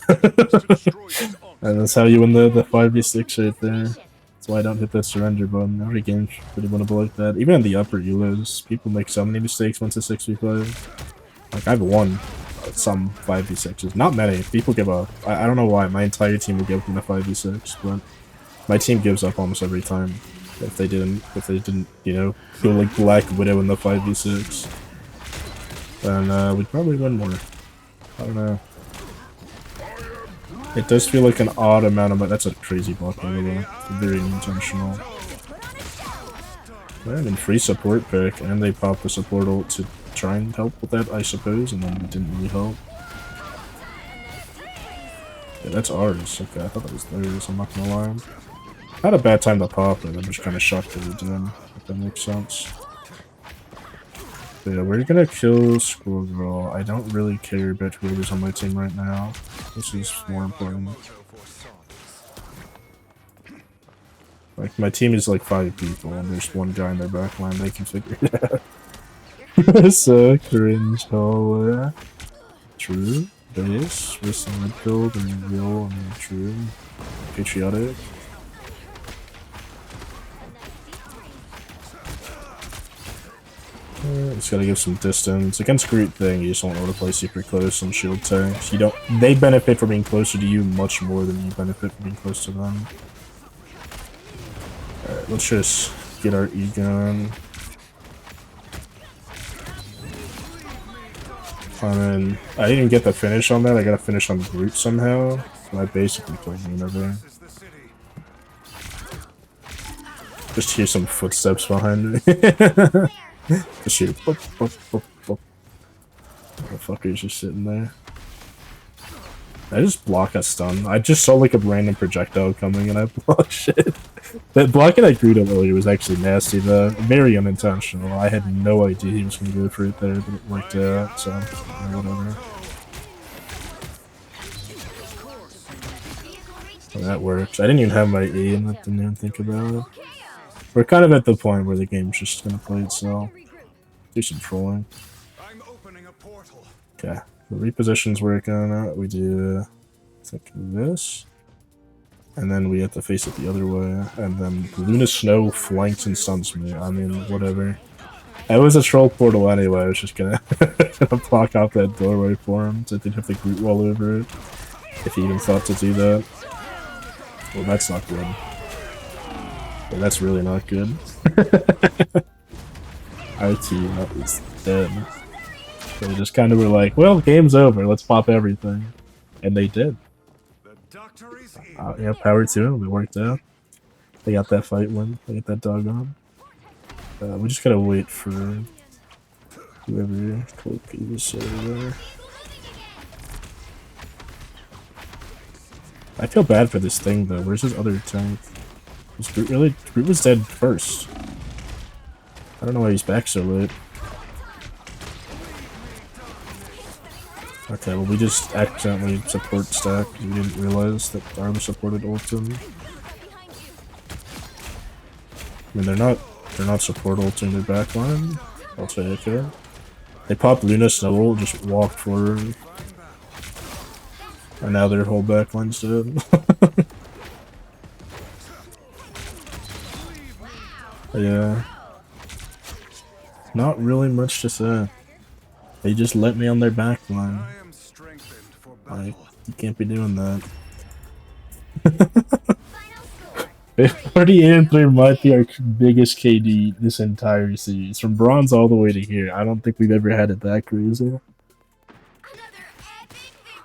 And that's how you win the 5v6 right there. That's why I don't hit that surrender button. Every game's pretty winnable like that. Even in the upper you lose. People make so many mistakes once it's 6v5. Like, I've won some 5v6s. Not many. People give up. I don't know why. My entire team would give up in a 5v6, but my team gives up almost every time. If they didn't, you know, go like Black Widow in the 5v6, then we'd probably win more. I don't know. It does feel like an odd amount of that's a crazy blocking though. Very intentional. And then free support pick, and they pop the support ult to try and help with that, I suppose, and then it didn't really help. Yeah, that's ours. Okay, I thought that was theirs, I'm not gonna lie. Not a bad time to pop it, I'm just kinda shocked that we did, if that makes sense. But yeah, we're gonna kill Squirrel Girl. I don't really care about whoever's on my team right now. This is more important. Like, my team is like 5 people, and there's one guy in their back line, they can figure it out. So cringe, hallway. True. Base, with some red build, and real, and true. Patriotic. Just gotta give some distance. Against Groot thing, you just don't want to play super close on shield tanks. You don't. They benefit from being closer to you much more than you benefit from being close to them. Alright, let's just get our E gun. And then I didn't even get the finish on that. I gotta finish on Groot somehow. So I basically killed him there. Just hear some footsteps behind me. Just hear boop, boop, boop, boop. The fucker's just sitting there. I just block a stun. I just saw like a random projectile coming and I blocked shit. That blocking I Groot earlier was actually nasty though. Very unintentional. I had no idea he was gonna go for it there, but it worked out, so whatever. Well, that works. I didn't even have my E and I didn't even think about it. We're kind of at the point where the game's just gonna play itself. Do some trolling. Okay, the reposition's working out. We do, I think, this. And then we have to face it the other way. And then Luna Snow flanks and stuns me. I mean, whatever. It was a troll portal anyway. I was just gonna, gonna block off that doorway for him so they'd have the group wall over it. If he even thought to do that. Well, that's not good. Yeah, that's really not good. Our team is dead. So they just kind of were like, well, game's over. Let's pop everything. And they did. Yeah, power to them. It worked out. They got that fight win. They got that dog on. We just gotta wait for whoever Cloaky was over there. I feel bad for this thing though. Where's his other tank? Groot was dead first. I don't know why he's back so late. Okay, well we just accidentally support stacked. We didn't realize that Arm supported ultim. I mean they're not support ulting their backline. I'll say okay. They popped Luna Snow, just walked forward. And now their whole backline's dead. Yeah. Not really much to say. They just let me on their backline. Like, you can't be doing that. 48 and 3 might be our biggest KD this entire series. From bronze all the way to here. I don't think we've ever had it that crazy.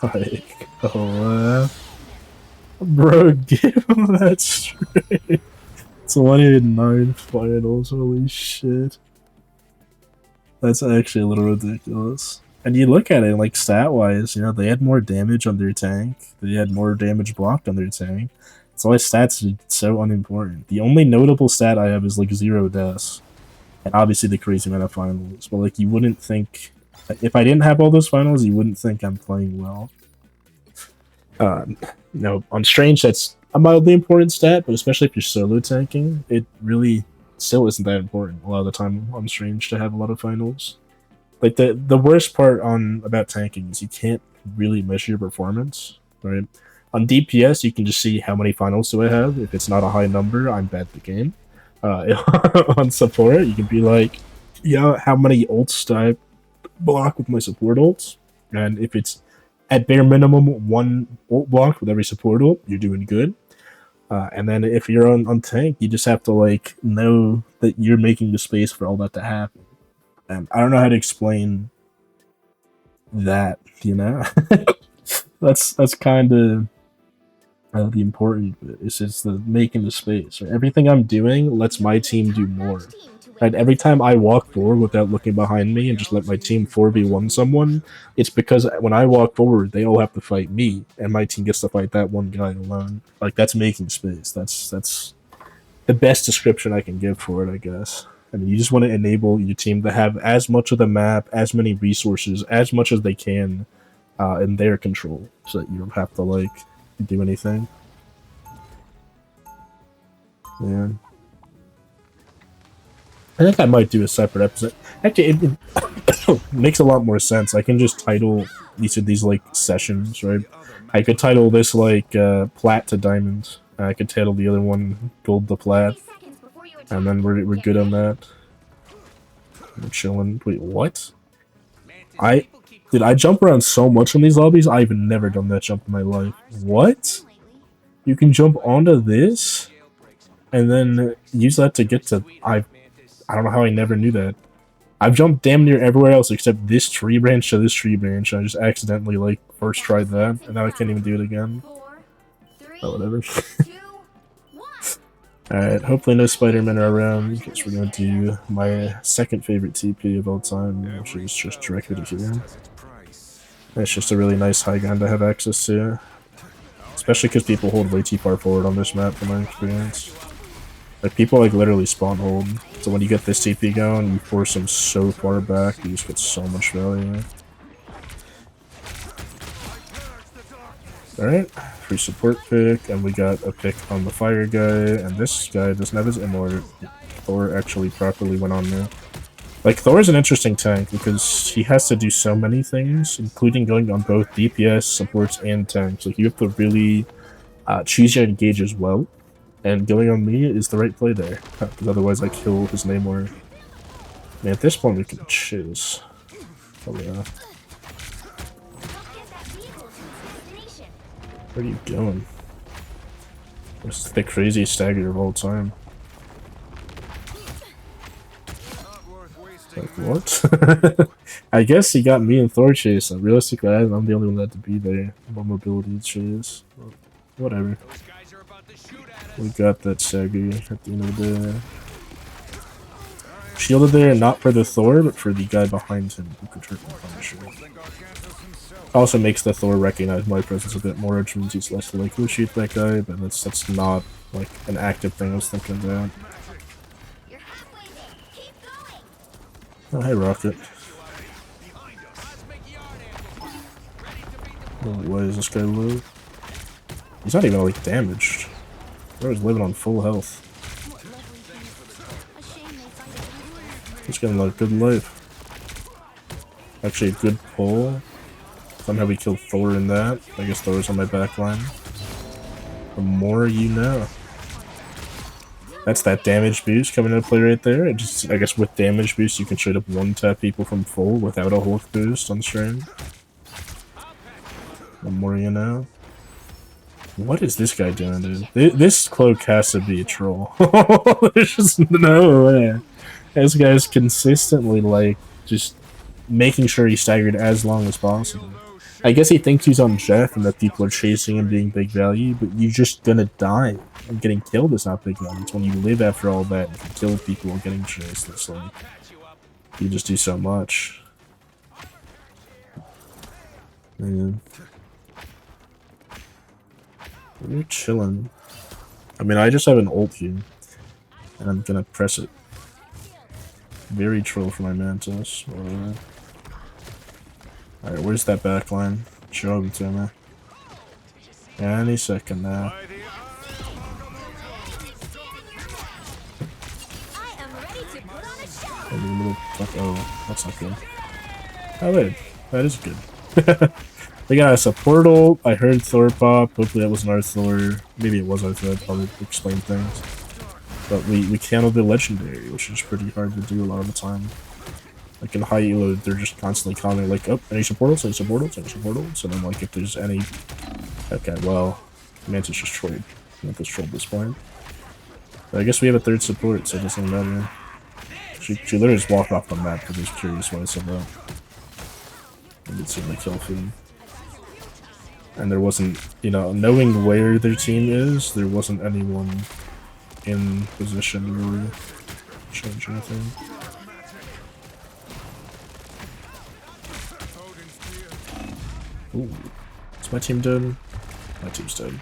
Like, oh, bro, give him that straight. It's 189 finals, holy shit. That's actually a little ridiculous. And you look at it, like, stat-wise, you know, they had more damage on their tank. They had more damage blocked on their tank. So my stats are so unimportant. The only notable stat I have is, like, 0 deaths. And obviously the crazy amount of finals. But, like, you wouldn't think... If I didn't have all those finals, you wouldn't think I'm playing well. You know, on Strange, that's a mildly important stat, but especially if you're solo tanking, it really still isn't that important a lot of the time on Strange to have a lot of finals. Like, the worst part about tanking is you can't really measure your performance, right? On DPS, you can just see how many finals do I have. If it's not a high number, I'm bad at the game. On support, you can be like, yeah, how many ults do I block with my support ults? And if it's at bare minimum 1 ult block with every support ult, you're doing good. And then if you're on tank, you just have to like know that you're making the space for all that to happen. And I don't know how to explain that, you know? that's kind of the important bit. It's just the making the space. Right? Everything I'm doing lets my team do more. Right? Every time I walk forward without looking behind me and just let my team 4v1 someone, it's because when I walk forward, they all have to fight me, and my team gets to fight that one guy alone. Like, that's making space. That's the best description I can give for it, I guess. I mean, you just want to enable your team to have as much of the map, as many resources, as much as they can in their control, so that you don't have to, like, do anything. Yeah. I think I might do a separate episode. Actually, it makes a lot more sense. I can just title each of these, like, sessions, right? I could title this, like, Plat to Diamond. I could title the other one Gold to Plat. And then we're good on that. We're chilling. Wait, what? Dude, I jump around so much in these lobbies, I've never done that jump in my life. What? You can jump onto this? And then use that to get to... I don't know how I never knew that. I've jumped damn near everywhere else except this tree branch to this tree branch. I just accidentally, like, first tried that, and now I can't even do it again. Oh, whatever. Alright, hopefully no Spider-Man are around, because we're going to do my second favorite TP of all time, which is just directly to here. It's just a really nice high ground to have access to. Especially because people hold way too far forward on this map, from my experience. Like, people, like, literally spawn hold. So when you get this TP going, you force them so far back, you just get so much value. Alright, free support pick, and we got a pick on the fire guy, and this guy doesn't have his immort. Thor actually properly went on there. Like, Thor is an interesting tank, because he has to do so many things, including going on both DPS, supports, and tanks. Like, you have to really choose your engages well, and going on me is the right play there, because otherwise I kill his Namor. mean, at this point we can choose. Oh yeah. Help get that vehicle to its destination. What are you doing? This is the craziest stagger of all time. Not worth wasting. Like, what? I guess he got me and Thor chase. Realistically, I'm the only one that had to be there. No mobility chase. But whatever. Those guys are about to shoot at us. We got that stagger at the end of the day. Shielded there, not for the Thor, but for the guy behind him who could hurt the Punisher. Think Arkansas himself. Also makes the Thor recognize my presence a bit more, which means he's less likely to shoot that guy, but that's not like an active thing I was thinking about. You're halfway there. Keep going. Oh, hey, Rocket. Oh, why does this guy live? He's not even like damaged. Thor's living on full health. A shame they fight it. He's getting a good life. Actually, a good pull. Somehow we killed Thor in that. I guess Thor's on my back line. The more you know. That's that damage boost coming into play right there. It just, I guess with damage boost you can straight up one-tap people from full without a Hulk boost on stream. The more you know. What is this guy doing, dude? This cloak has to be a troll. There's just no way. This guy's consistently, like, just making sure he's staggered as long as possible. I guess he thinks he's on Jeff and that people are chasing him being big value, but you're just gonna die. And getting killed is not big value. It's when you live after all that and can kill people and getting chased. It's like, you just do so much. Man. We're chilling. I mean, I just have an ult here. And I'm gonna press it. Very troll for my Mantis. Alright, where's that backline? Show him to me. Any second now. I am ready to put on a show. Oh, that's not good. Oh wait, that is good. They got us a portal. I heard Thor pop. Hopefully that wasn't our Thor. Maybe it was our Thor. Probably explain things. But we handled the legendary, which is pretty hard to do a lot of the time. Like in high elo, they're just constantly commenting like, oh, I need some portals, I need some portals, I need some portals. So then like if there's any... Okay, well, Mantis just trolled. Mantis trolled this point. But I guess we have a third support, so it doesn't matter. She literally just walked off the map because I was curious why I said that. And it seemed like kill feed. And there wasn't, you know, knowing where their team is, there wasn't anyone in position to really change anything. Ooh. Is my team dead? My team's dead.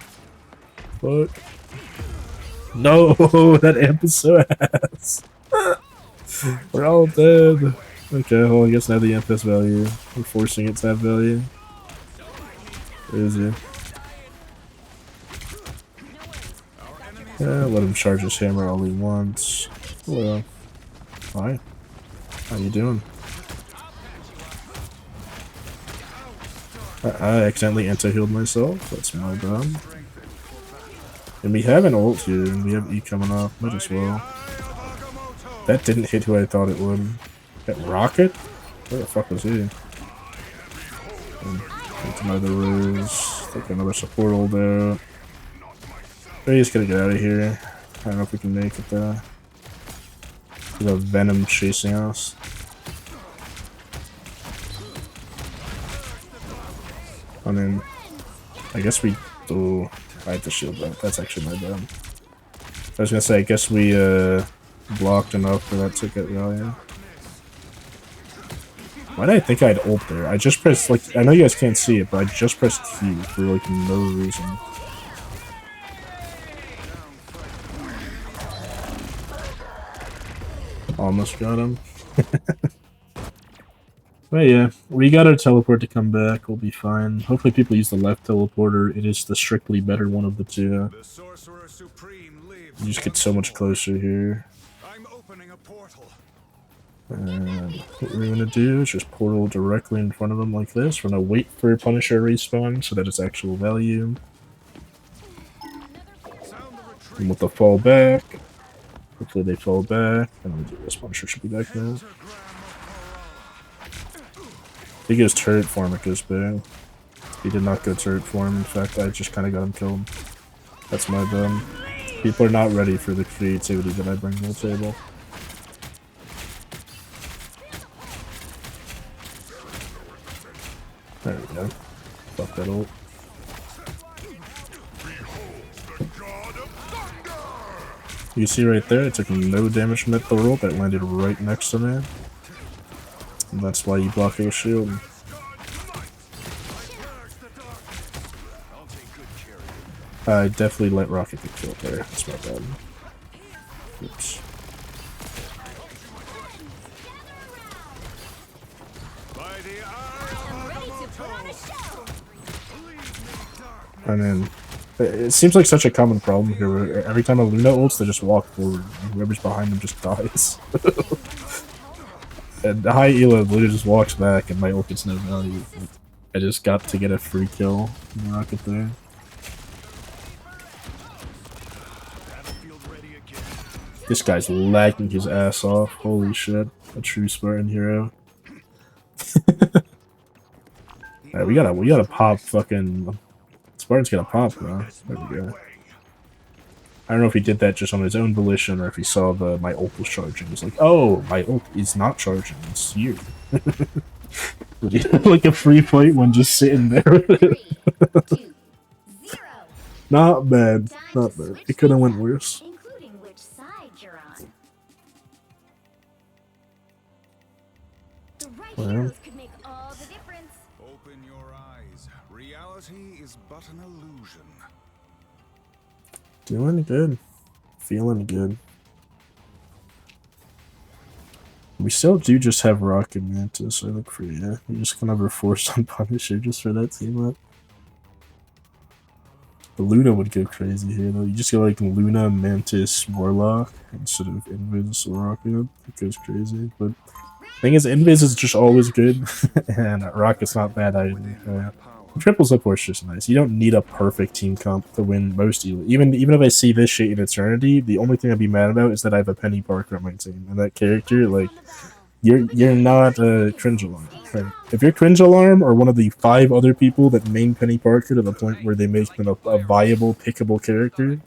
Fuck. No! That amp is so ass! We're all dead! Okay, well I guess now the amp has value. We're forcing it to have value. Where is he? Yeah, let him charge his hammer all he wants. Well, hi. How you doing? I accidentally anti-healed myself. That's my bad. And we have an ult here, and we have E coming up. Might as well. That didn't hit who I thought it would. That rocket? Where the fuck was he? Into another ruse. Take another support ult out. We're just gonna get out of here. I don't know if we can make it though. We have Venom chasing us. I mean, I guess we... Oh, I had to shield that. That's actually my bad. I was gonna say, I guess we blocked enough for that to get value. Why did I think I had ult there? I just pressed, like, I know you guys can't see it, but I just pressed Q for, like, no reason. Almost got him. But yeah, we got our teleport to come back. We'll be fine. Hopefully people use the left teleporter. It is the strictly better one of the two. The Sorcerer Supreme lives. You just get so much closer here. I'm opening a portal. And what we're gonna do is just portal directly in front of them like this. We're gonna wait for Punisher respawn so that it's actual value. And with the fall back, Hopefully they fall back. And we do this. Punisher should be back now. If he goes turret form, it goes big. He did not go turret form. In fact, I just kind of got him killed. That's my bad. People are not ready for the creativity that I bring to the table. There we go. Fuck that ult. You see right there, it took no damage from that Thor ult that landed right next to me. And that's why you block it with shield. I definitely let Rocket get killed there. That's my bad. Oops. I mean, it seems like such a common problem here where every time a Luna ults, they just walk forward and whoever's behind them just dies. And the high Ela literally just walks back and my ult gets no value. I just got to get a free kill in the Rocket there. This guy's lagging his ass off. Holy shit. A true Spartan hero. Alright, we gotta pop fucking... Spartan's gotta pop, bro. There we go. I don't know if he did that just on his own volition or if he saw my ult was charging. He's like, oh, my ult is not charging. It's you. Would you have like a free fight when just sitting there? 3, 2, 0. Not bad. Not bad. It could have went worse. Including which side you're on. The right heroes could make all the difference. Open your eyes. Reality is but an illusion. Doing good. Feeling good. We still do just have Rock and Mantis, so I look for you. We just kind of were forced on Punisher just for that team up. The Luna would go crazy here though. You just go like Luna, Mantis, Warlock instead of Invis or Rocket. It goes crazy. But thing is, Invis is just always good, and Rocket's not bad either. Triple support's just nice. You don't need a perfect team comp to win most Ela. Even if I see this shit in Eternity, the only thing I'd be mad about is that I have a Penny Parker on my team. And that character, like, you're not a Cringe Alarm. Right? If you're Cringe Alarm or one of the 5 other people that main Penny Parker to the point where they make them a viable, pickable character,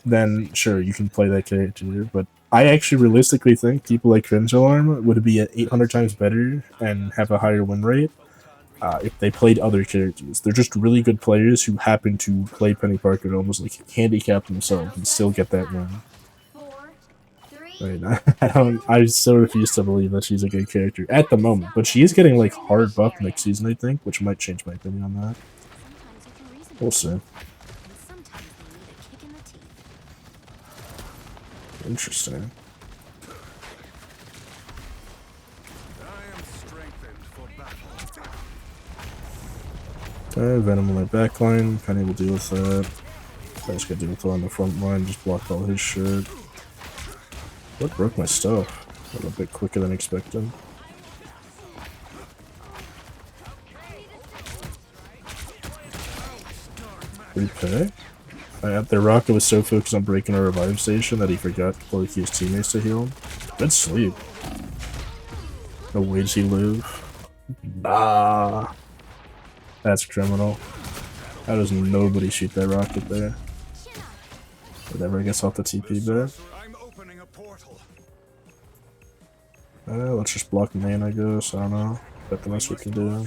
then sure, you can play that character. But I actually realistically think people like Cringe Alarm would be at 800 times better and have a higher win rate if they played other characters. They're just really good players who happen to play Penny Parker and almost like handicap themselves and still get that win. 4, 3, Right, I still refuse to believe that she's a good character at the moment, but she is getting like hard buff next season, I think, which might change my opinion on that. We'll see. Interesting. Venom on my backline, kind of able to deal with that. I just gotta deal with it on the front line, just block all his shit. What broke my stuff? A little bit quicker than expected. Repay? The Rocket was so focused on breaking our revive station that he forgot to play his teammates to heal him. Good sleep. No way does he live. Ah. That's criminal. How does nobody shoot that rocket there? Whatever gets off the TP there. Let's just block main, I guess. I don't know. That's the best we can do.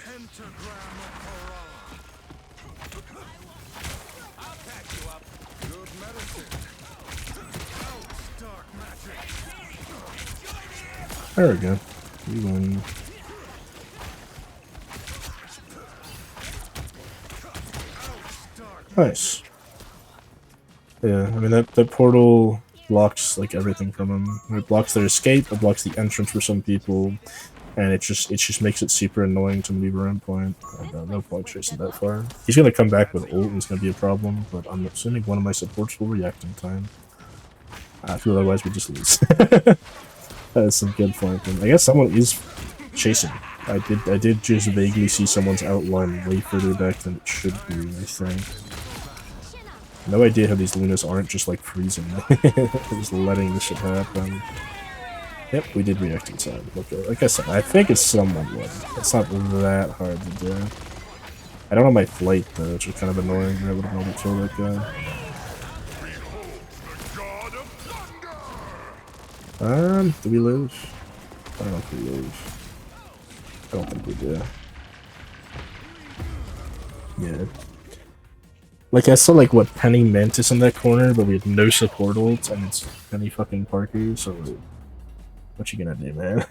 There we go. We win. Nice. Yeah, I mean that portal blocks like everything from him. It blocks their escape, it blocks the entrance for some people, and it just makes it super annoying to maneuver endpoint. No point chasing that far. He's gonna come back with ult and it's gonna be a problem, but I'm assuming one of my supports will react in time. I feel otherwise we just lose. That's some good flanking. I guess someone is chasing. I did just vaguely see someone's outline way further back than it should be, I think. No idea how these Lunas aren't just like freezing. Just letting this shit happen. Yep, we did react in time. Okay, like I said, I think it's somewhat one. It's not that hard to do. I don't have my flight though, which is kind of annoying. I would have been able to kill that guy. Do we lose? I don't know if we lose. I don't think we do. Yeah. Like, I saw, like, what, Penny Mantis in that corner, but we had no support ult, and it's Penny fucking Parker, so... What you gonna do, man?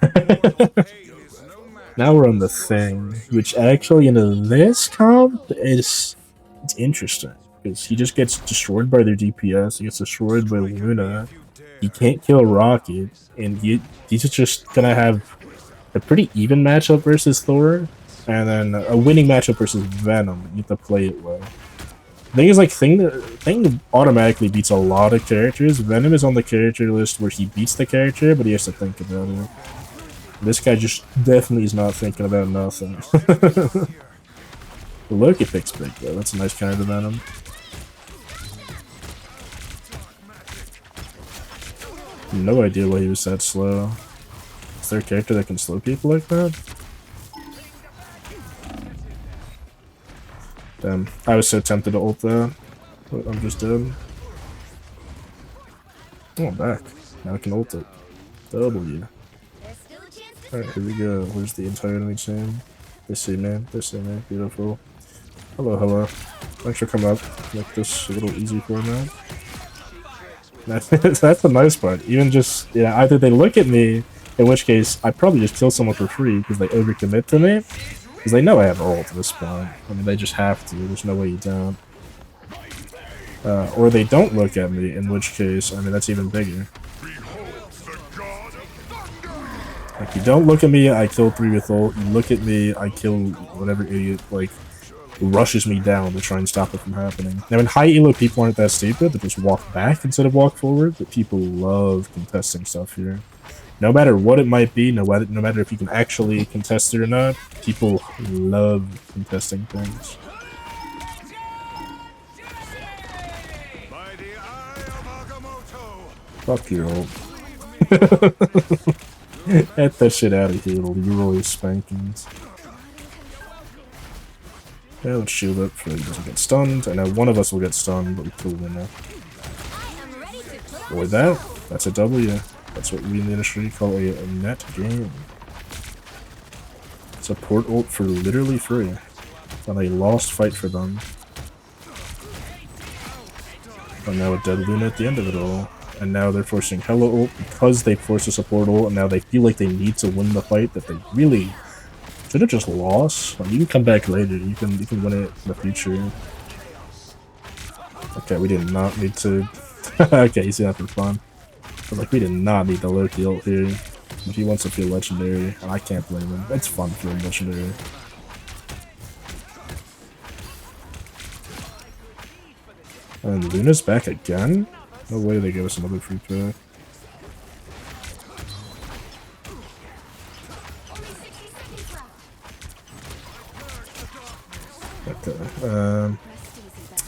Now we're on the thing, which actually, in this comp, is... It's interesting, because he just gets destroyed by their DPS, he gets destroyed by Luna, he can't kill Rocket, and he's just gonna have a pretty even matchup versus Thor, and then a winning matchup versus Venom. You have to play it well. The thing is, like, Thing automatically beats a lot of characters. Venom is on the character list where he beats the character, but he has to think about it. This guy just definitely is not thinking about nothing. Loki picks big, though. That's a nice counter to Venom. No idea why he was that slow. Is there a character that can slow people like that? Damn, I was so tempted to ult that, but I'm just dead. Oh, I'm back. Now I can ult it. W. Alright, here we go. Where's the entire enemy team? They see me. They see me. Beautiful. Hello, hello. Thanks for coming up. Make this a little easy for me. That's the nice part. Even just, yeah, either they look at me, in which case I probably just kill someone for free because they overcommit to me. Because they know I have ult at this point. I mean, they just have to. There's no way you don't. Or they don't look at me, in which case, I mean, that's even bigger. Like, you don't look at me, I kill 3 with ult. You look at me, I kill whatever idiot, like, rushes me down to try and stop it from happening. Now, in high elo, people aren't that stupid. They just walk back instead of walk forward. But people love contesting stuff here. No matter what it might be, no matter if you can actually contest it or not, people love contesting things. Fuck your ult. Get that shit out of here, Leroy Spankings. Yeah, let's shield up so he doesn't get stunned. I know one of us will get stunned, but we kill him now. Avoid that. That's a W. That's what we in the industry call a net game. Support ult for literally free. On a lost fight for them. And now a dead Luna at the end of it all. And now they're forcing Hella ult because they forced a support ult, and now they feel like they need to win the fight that they really should have just lost. Well, you can come back later. You can win it in the future. Okay, we did not need to. Okay, he's gonna have fun. But like, we did not need the Loki ult here. But he wants to feel legendary, and I can't blame him. It's fun feeling legendary. And Luna's back again? No way they gave us another free pack. Okay.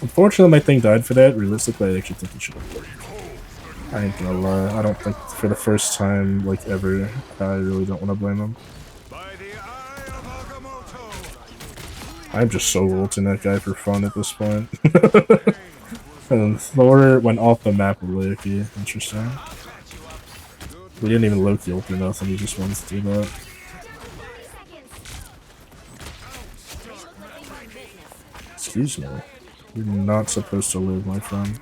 Unfortunately, my thing died for that. Realistically, I actually think it should have worked. I ain't gonna lie. I don't think for the first time, like ever, I really don't want to blame him. I'm just so ulting that guy for fun at this point. And Thor went off the map with Loki. Interesting. We didn't even Loki ult or nothing, he just wants to do that. Excuse me. You're not supposed to live, my friend.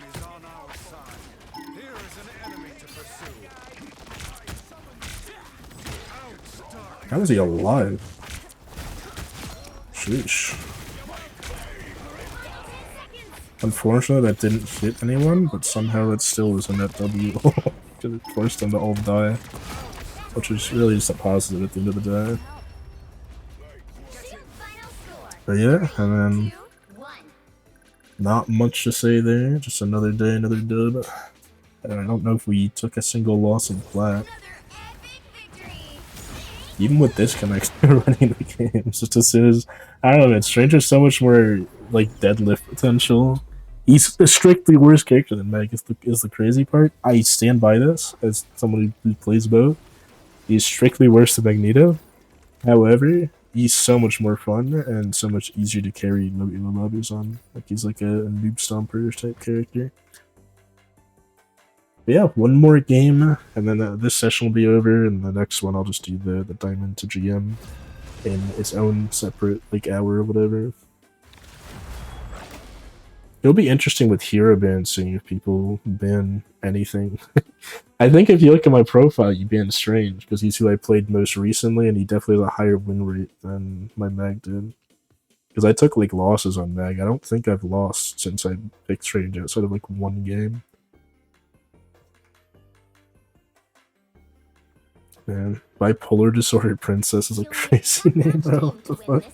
How is he alive? Sheesh. Unfortunately, that didn't hit anyone, but somehow it still was a net W. Because it forced them to all die. Which is really just a positive at the end of the day. But yeah, and then not much to say there. Just another day, another dub. And I don't know if we took a single loss in Plat. Even with this connection running the games, just as soon as I don't know, man, Stranger's so much more like deadlift potential. He's a strictly worse character than Meg. Is the crazy part. I stand by this as someone who plays both. He's strictly worse than Magneto. However, he's so much more fun and so much easier to carry in the lobbies on. Like he's like a noob stomper type character. But yeah, one more game, and then this session will be over, and the next one I'll just do the diamond to GM in its own separate like hour or whatever. It'll be interesting with hero bans, seeing if people ban anything. I think if you look at my profile, you ban Strange, because he's who I played most recently, and he definitely has a higher win rate than my Mag did. Because I took like losses on Mag. I don't think I've lost since I picked Strange outside of like one game. Man, bipolar disorder princess is a crazy name, bro. What the fuck?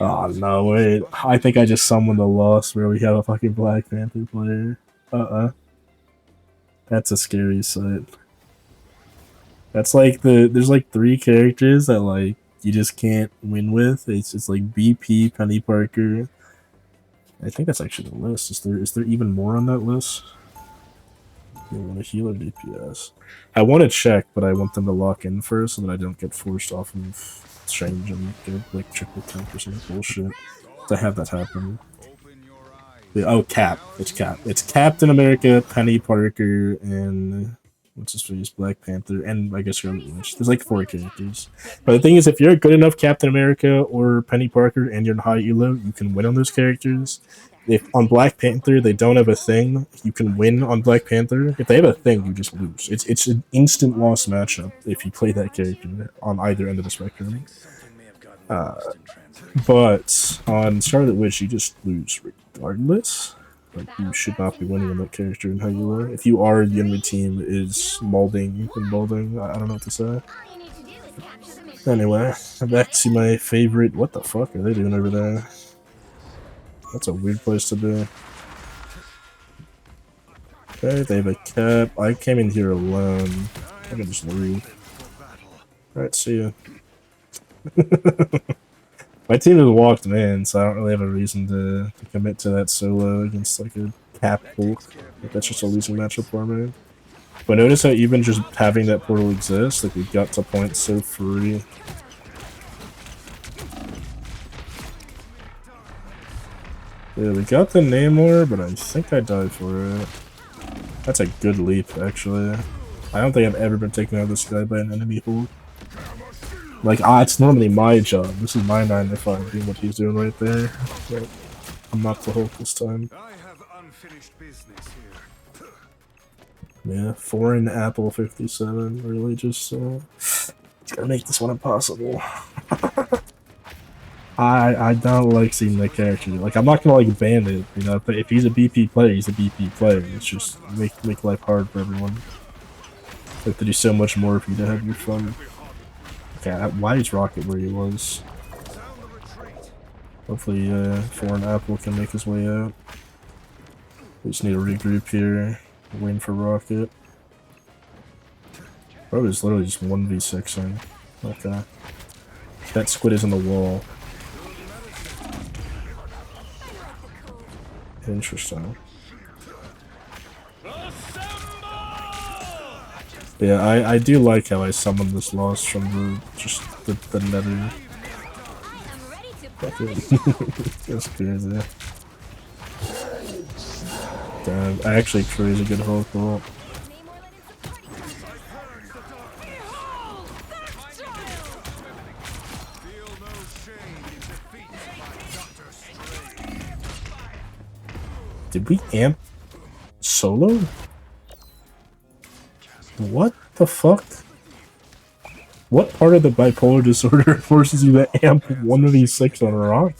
Oh no, wait. I think I just summoned a loss where we have a fucking Black Panther player. That's a scary sight. That's like there's like 3 characters that like you just can't win with. It's just like BP, Penny Parker. I think that's actually the list. Is there even more on that list? You want a healer DPS. I want to check, but I want them to lock in first so that I don't get forced off of Strange and get like triple 10% bullshit to have that happen. Oh, Cap. It's Cap. It's Captain America, Penny Parker, and what's his face? Black Panther, and I guess Scarlet Witch. There's like 4 characters. But the thing is, if you're a good enough Captain America or Penny Parker and you're in high elo, you can win on those characters. If on Black Panther they don't have a thing, you can win on Black Panther. If they have a thing, you just lose. It's an instant loss matchup if you play that character on either end of the spectrum. But on Scarlet Witch, you just lose regardless. Like, you should not be winning on that character in how you are. If you are, the enemy team is molding and molding. I don't know what to say. Anyway, back to my favorite. What the fuck are they doing over there? That's a weird place to be. Okay, they have a cap. I came in here alone. I can just leave. Alright, see ya. My team has walked in, so I don't really have a reason to commit to that solo against like a cap Hulk. Like, that's just a losing matchup for me. But notice how even just having that portal exist, like we got to point so free. Yeah, we got the Namor, but I think I died for it. That's a good leap, actually. I don't think I've ever been taken out of the sky by an enemy Hulk. Like, it's normally my job. This is my 9 to 5, doing what he's doing right there. But I'm not the Hulk this time. I have unfinished business here. Yeah, foreign Apple 57. Really just, gotta make this one impossible. I don't like seeing that character. Like, I'm not gonna like ban it, you know. If he's a BP player, he's a BP player. It's just make life hard for everyone. Like, to do so much more for you to have your fun. Okay, why is Rocket where he was? Hopefully, foreign Apple can make his way out. We just need to regroup here. Waiting for Rocket. Bro is literally just 1v6ing. Okay. That squid is on the wall. Interesting. Yeah, I do like how I summoned this loss from the nether. That's crazy. Damn, I actually crazy good Hulk ult. Did we amp solo? What the fuck? What part of the bipolar disorder forces you to amp 1v6 on a rock?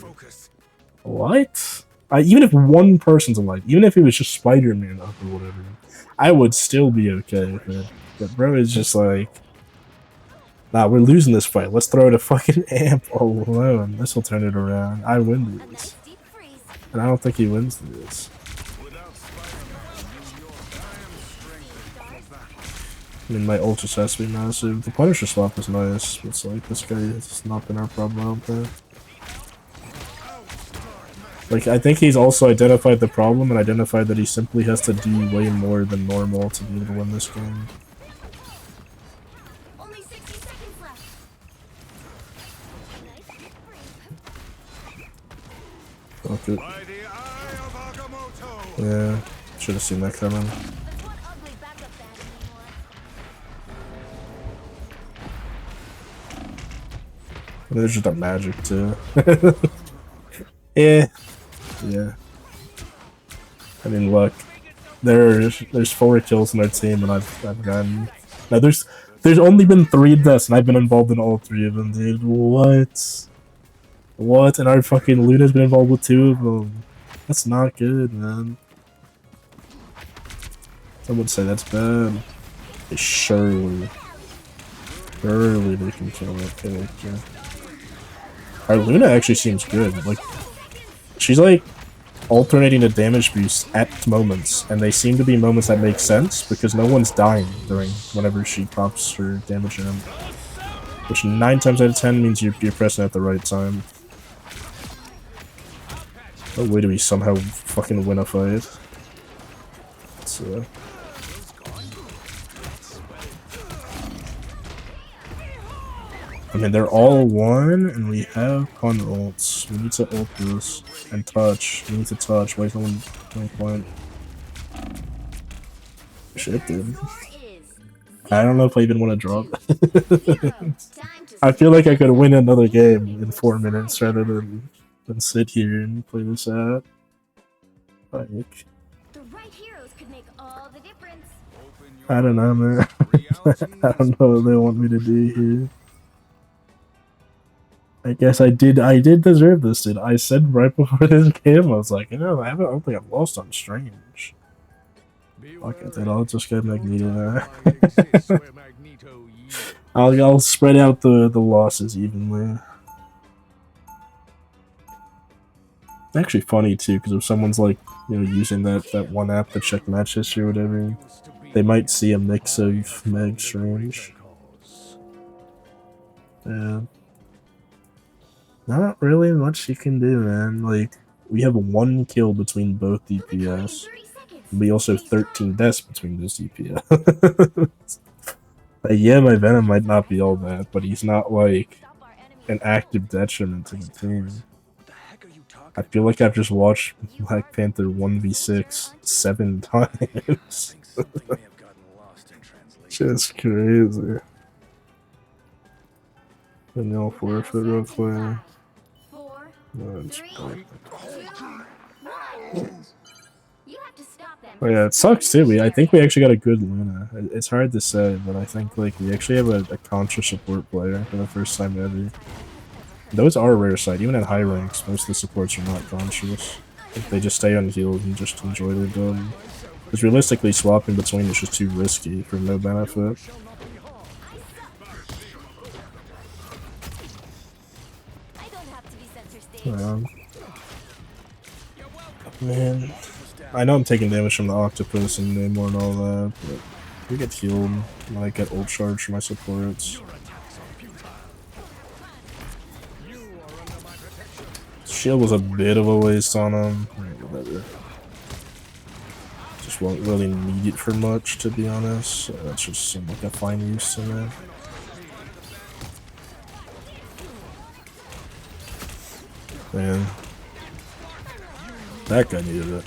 What? Even if one person's alive, even if it was just Spider-Man up or whatever, I would still be okay with it. But bro is just like, nah, we're losing this fight. Let's throw it a fucking amp all alone. This'll turn it around. I win this. And I don't think he wins this. I mean, my ult just has to be massive. The Punisher swap is nice. It's like, this guy has not been our problem, I don't think. Like, I think he's also identified the problem and identified that he simply has to do way more than normal to be able to win this game. Only 60 seconds left. Nice brave. Fuck it. By the eye of Agamotto. Yeah, should have seen that coming. There's one ugly backup bag anymore. And there's just a magic too. Yeah. Yeah. I mean, look, there's 4 kills in our team, and I've gotten. Now there's only been 3 deaths, and I've been involved in all 3 of them, dude. What? What? And our fucking Luna's been involved with 2 of them. That's not good, man. I would say that's bad. Surely they can kill that character. Our Luna actually seems good. Like, she's like alternating a damage boost at moments, and they seem to be moments that make sense because no one's dying whenever she pops her damage in, which 9 times out of 10 means you're pressing at the right time. Oh, way do we somehow fucking win a fight? So. I mean, they're all 1, and we have pun ults. We need to ult this. And touch. We need to touch. Wait for one point. Shit, dude. I don't know if I even want to drop. I feel like I could win another game in 4 minutes rather than sit here and play this out. Like, The right heroes could make all the difference. I don't know, man. I don't know what they want me to do here. I guess I did deserve this, dude. I said right before this game, I was like, you know, I don't think I've lost on Strange. Fuck it, then I'll just get Magneto now. I'll spread out the losses evenly. It's actually funny too, because if someone's like, you know, using that one app to check match history or whatever, they might see a mix of Meg Strange. Yeah. Not really much you can do, man. Like, we have 1 kill between both DPS. We also have 13 deaths between those DPS. Yeah, my Venom might not be all that, but he's not like an active detriment to the team. I feel like I've just watched Black Panther 1v6 7 times. Just crazy. And y'all forfeit real quick. No, it's fine. Oh yeah, it sucks too. I think we actually got a good Luna. It's hard to say, but I think like we actually have a contra support player for the first time ever. Those are a rare sight. Even at high ranks, most of the supports are not conscious. Like, they just stay unhealed and just enjoy their build. Because realistically, swapping between is just too risky for no benefit. Man, I know I'm taking damage from the octopus and Namor and all that, but we get healed when I get ult charge for my supports. Shield was a bit of a waste on him. Whatever. Just won't really need it for much, to be honest. So that just seemed like a fine use to me. Man. That guy needed it.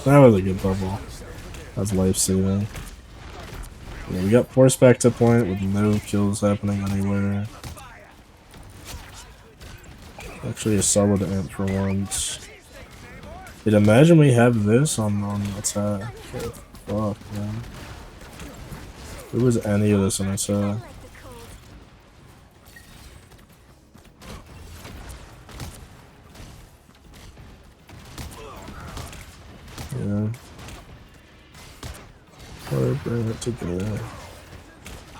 That was a good bubble. That's life-saving. Yeah, we got force back to point with no kills happening anywhere. Actually a solid amp for once. Dude, imagine we have this on attack. Fuck, man. If there was any of this on attack. Yeah. Or bring it together.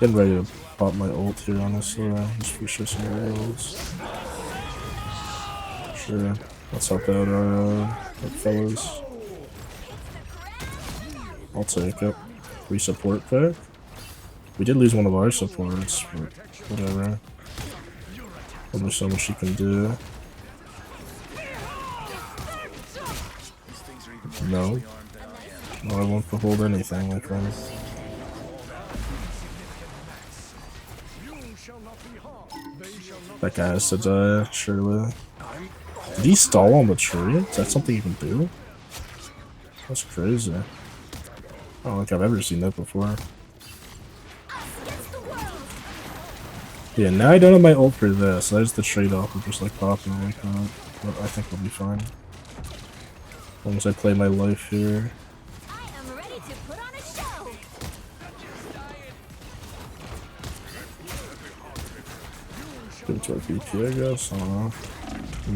Getting ready to pop my ult here, honestly. Just for shits and giggles. Sure. Let's help out our fellas. I'll take it. Free support pack. We did lose one of our supports, but whatever. Only so much you can do. No. No, I won't behold anything, my friend. That guy has to die, surely. Did he stall on the tree? Is that something you can do? That's crazy. I don't think I've ever seen that before. Yeah, now I don't have my ult for this. There's the trade-off of just like popping like that. But I think we'll be fine. As long as I play my life here. I am ready to put on a show. Go to our BP, I guess. I don't know.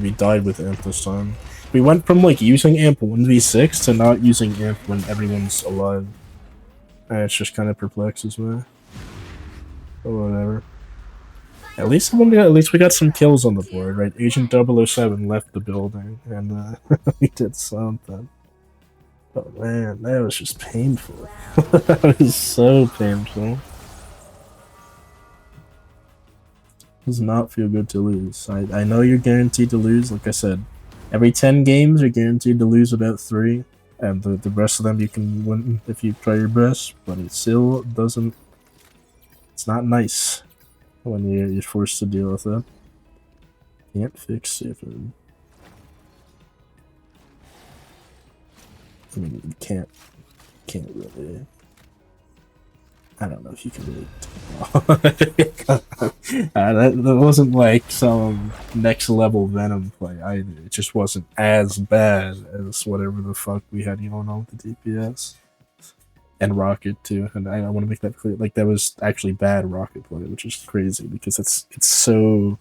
We died with Imp this time. We went from like using Imp 1v6 to not using Imp when everyone's alive. And it's just kind of perplexes me. But whatever. At least we got some kills on the board, right? Agent 007 left the building, and we did something. Oh man, that was just painful. That was so painful. Does not feel good to lose. I know you're guaranteed to lose. Like I said, every 10 games you're guaranteed to lose about 3, and the rest of them you can win if you try your best. But it still doesn't. It's not nice when you're forced to deal with it. Can't fix it. I mean, you can't really. I don't know if you can really. That wasn't like some next level Venom play either. It just wasn't as bad as whatever the fuck we had going on with the DPS. And Rocket too, and I want to make that clear. Like that was actually bad Rocket play, which is crazy because it's so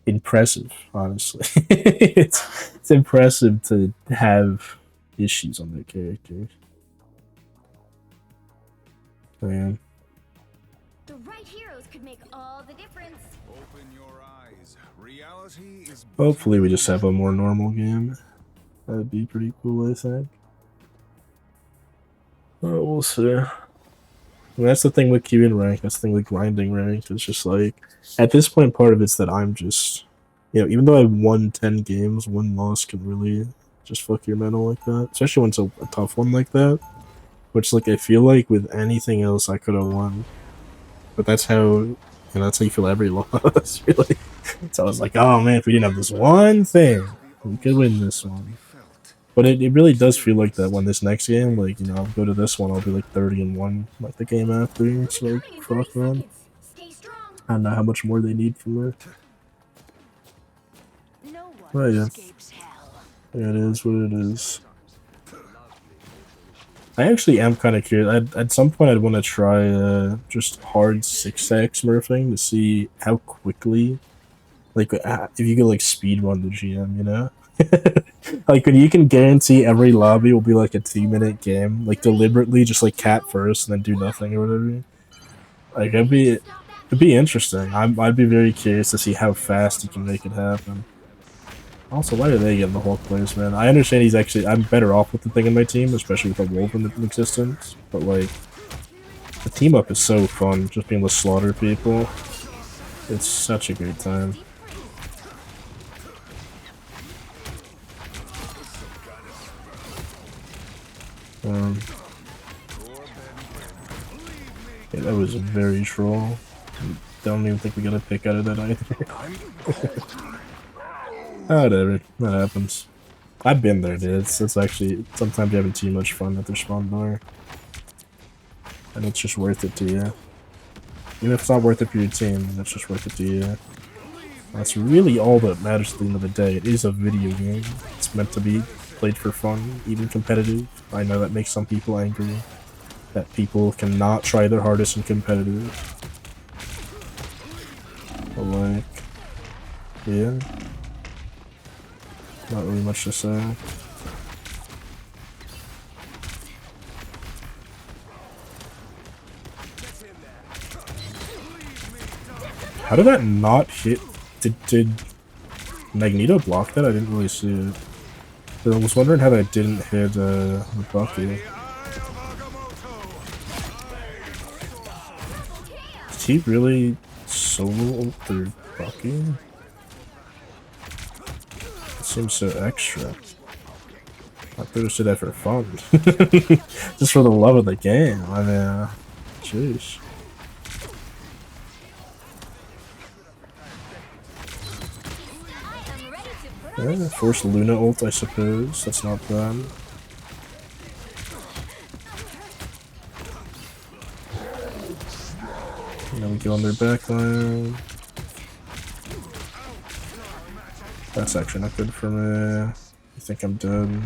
impressive. Honestly, it's impressive to have issues on their character. Man, The right heroes could make all the difference. Open your eyes. Reality is hopefully we just have a more normal game. That'd be pretty cool, I think. We'll see. I mean, that's the thing with queuing rank. That's the thing with grinding rank. It's just like at this point, part of it's that I'm just, even though I've won 10 games, one loss can really just fuck your mental like that. Especially when it's a tough one like that. Which, like, I feel like with anything else I could have won. But that's how, that's how you feel every loss, really. So I was like, oh man, if we didn't have this one thing, we could win this one. But it really does feel like that when this next game, like, I'll go to this one, I'll be like 30-1, like the game after. It's like, fuck man. Stay strong. I don't know how much more they need from me. No Oh, one yeah. escapes hell. Yeah, it is what it is. I actually am kind of curious. At some point, I'd want to try just hard 6-stack smurfing to see how quickly, like, if you could like speed run the GM, like when you can guarantee every lobby will be like a 2-minute game, like deliberately just like cat first and then do nothing or whatever. Like it'd be interesting. I'd be very curious to see how fast you can make it happen. Also, why are they getting the Hulk players, man? I understand I'm better off with the thing in my team, especially with a Wolf in existence, but like, the team up is so fun, just being able to slaughter people. It's such a great time. Yeah, that was very troll. Don't even think we got a pick out of that either. Whatever, that happens. I've been there, dude. It's actually, sometimes you're having too much fun at the spawn bar. And it's just worth it to you. Even if it's not worth it for your team, it's just worth it to you. That's really all that matters at the end of the day. It is a video game. It's meant to be played for fun, even competitive. I know that makes some people angry. That people cannot try their hardest in competitive. But like, yeah. Not really much to say. How did that not hit? Did Magneto block that? I didn't really see it. I was wondering how that didn't hit the Bucky. Did he really solo through Bucky? It seems so extra. I could have said that for fun. Just for the love of the game. I mean, jeez. I am ready to put on Yeah, force Luna ult, I suppose. That's not bad. And then we go on their backline. That's actually not good for me. I think I'm dead.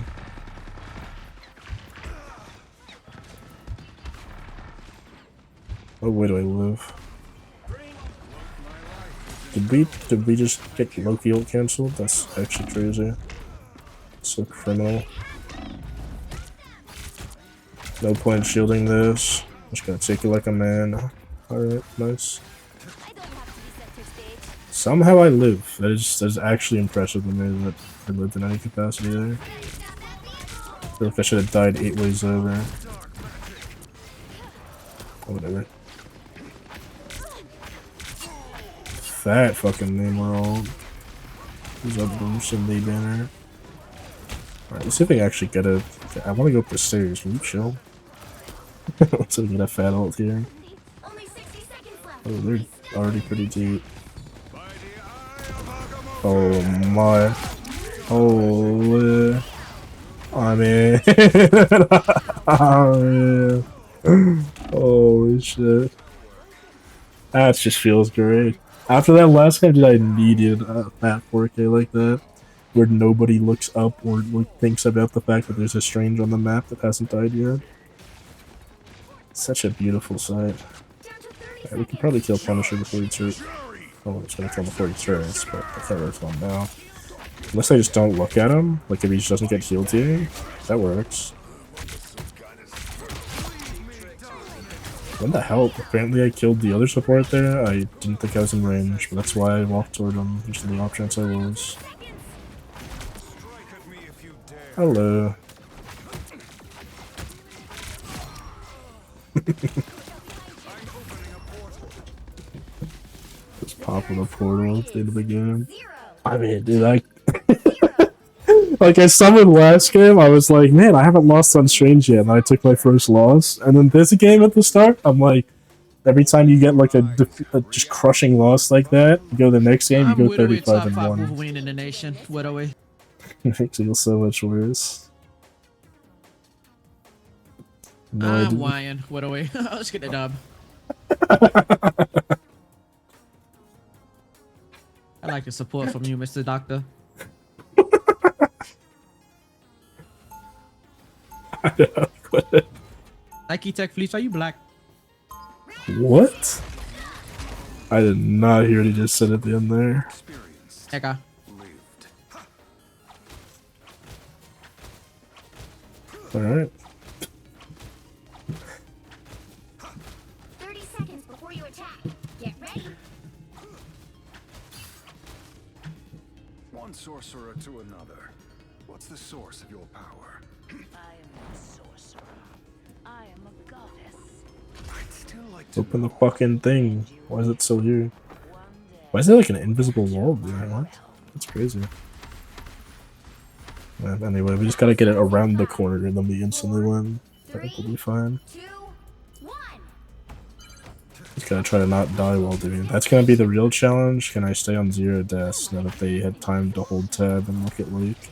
Oh, where do I live? Did we just get Loki ult cancelled? That's actually crazy. So criminal. No point shielding this. Just gonna take it like a man. Alright, nice. I don't have to be center stage. Somehow I live. That is actually impressive to me that I lived in any capacity there. I feel like I should have died 8 ways over. Oh, whatever. Fat fucking name world. Who's up Bruce and Lee Banner? Alright, let's see if I can actually get a. I want to go up the stairs. Can you chill? Let's see if we get a fat ult here. Only 60 seconds left. Oh, they're already pretty deep. Oh my. Holy. I mean. Oh man. Holy shit. That just feels great. After that last game, dude, I needed a fat 4K like that. Where nobody looks up or thinks about the fact that there's a strange on the map that hasn't died yet. Such a beautiful sight. Right, we can probably kill Punisher before he turns. Oh, it's gonna kill him before he turns, but I can't really kill him now. Unless I just don't look at him, like if he just doesn't get healed here, that works. What the hell? Apparently I killed the other support there. I didn't think I was in range, but that's why I walked toward him. Just in the off chance I was. Hello. Just popping the portal at the end of the game. I mean, dude, like I summoned last game, I was like, man, I haven't lost on Strange yet, and I took my first loss. And then this game at the start, I'm like, every time you get like a just crushing loss like that, you go to the next game, you go 35 and 1. Wolverine in the nation. What away? It makes it feel so much worse. No, I I'm didn't. whining. What away? Let's get the dub. I like the support from you, Mr. Doctor. Nike Tech Fleece, are you black? What? I did not hear what he just said at the end there. Eka. Alright. 30 seconds before you attack. Get ready. One sorcerer to another. What's the source of your power? I am a sorcerer. I am a goddess. I'd still like to Open the know. fucking thing. Why is it still here? One day. Why is there like an invisible wall there? What? That's crazy. Anyway, we just gotta get it around the corner and then we instantly win. I think we'll be fine. 2, 1. Just gotta try to not die while doing it. That's gonna be the real challenge. Can I stay on 0 deaths now that they had time to hold tab and look at like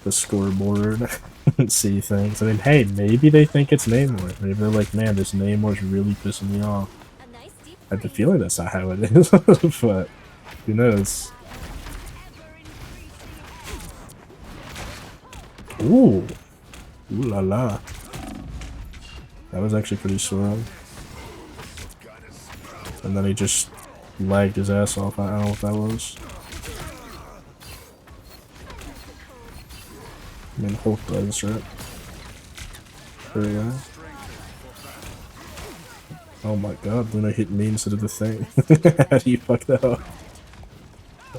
the scoreboard and see things? I mean, hey, maybe they think it's Namor. Maybe they're like, man, this Namor's really pissing me off. A nice deep I have the breath. feeling that's not how it is, but who knows? Ooh. Ooh la la. That was actually pretty strong. And then he just lagged his ass off. I don't know what that was. I mean, Hulk does, right? There we go. Oh my god, Luna hit me instead of the thing. How do you fuck that up?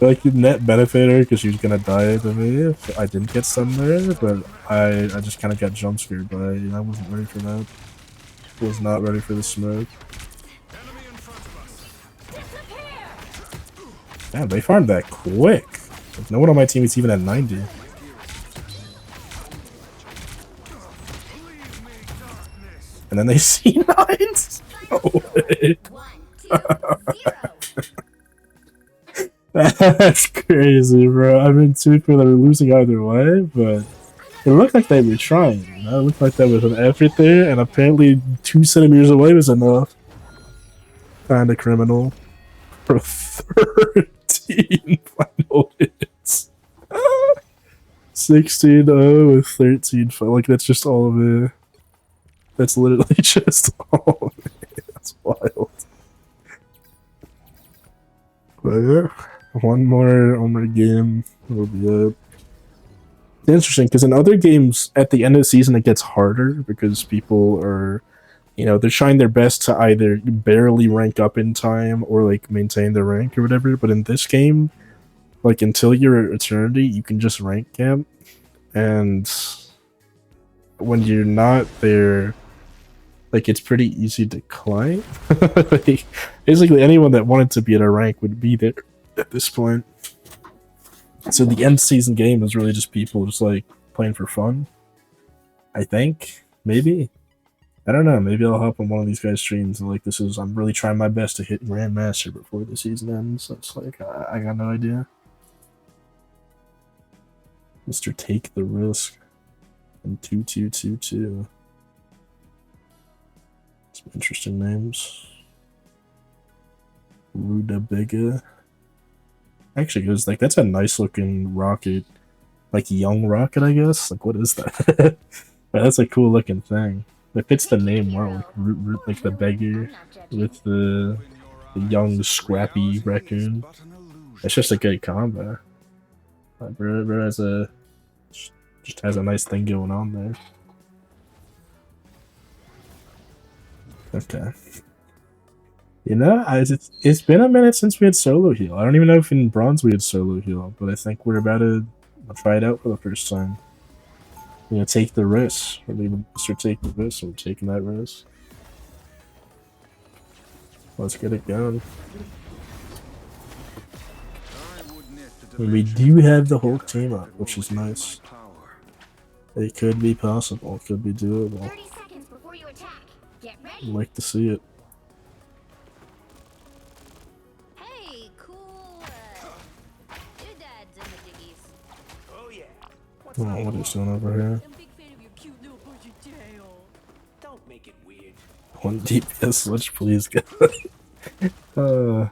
I like, the net benefit her because she was gonna die to me if I didn't get stunned there, but I just kind of got jump scared by it. I wasn't ready for that. Was not ready for the smoke. Damn, they farmed that quick. Like, no one on my team is even at 90. And then they C9s? No way. 1, 2, 0. That's crazy, bro. I mean, to be fair, they were losing either way, but it looked like they were trying. You know? It looked like there was an effort there, and apparently 2 centimeters away was enough. Kinda criminal. For 13 final hits. 16-0 with 13 like that's just all of it. That's literally just all of it. That's wild. But yeah, one more game will be it. It's interesting because in other games at the end of the season it gets harder because people are, you know, they're trying their best to either barely rank up in time or like maintain their rank or whatever. But in this game, like until you're at Eternity, you can just rank camp, and when you're not there, like it's pretty easy to climb. Like, basically, anyone that wanted to be at a rank would be there at this point. So the end season game is really just people just like playing for fun. I think maybe. I don't know. Maybe I'll hop on one of these guys' streams and like this is. I'm really trying my best to hit Grandmaster before the season ends. So it's like I got no idea. Mr. Take the Risk and 2222. Some interesting names. Rudabega. Actually, goes like that's a nice looking rocket, like young rocket, I guess. Like what is that? That's a cool looking thing. It fits the name well, like the beggar with the young scrappy raccoon. It's just a good combo. Bro has just has a nice thing going on there. Okay. You know, it's been a minute since we had solo heal. I don't even know if in bronze we had solo heal, but I think we're about to try it out for the first time. You know, take the risk. Or even Mr. Take the risk. We're taking that risk. Let's get it going. And we do have the whole team up, which is nice. It could be possible. It could be doable. 30 seconds before you attack. Get ready. I'd like to see it. Hey, cool. Doodads and the diggies. Oh yeah. What's Oh, what are you doing over here? I'm a big fan of your cute little bushy tail. Don't make it weird. 1 DPS switch, please, guys. Dude,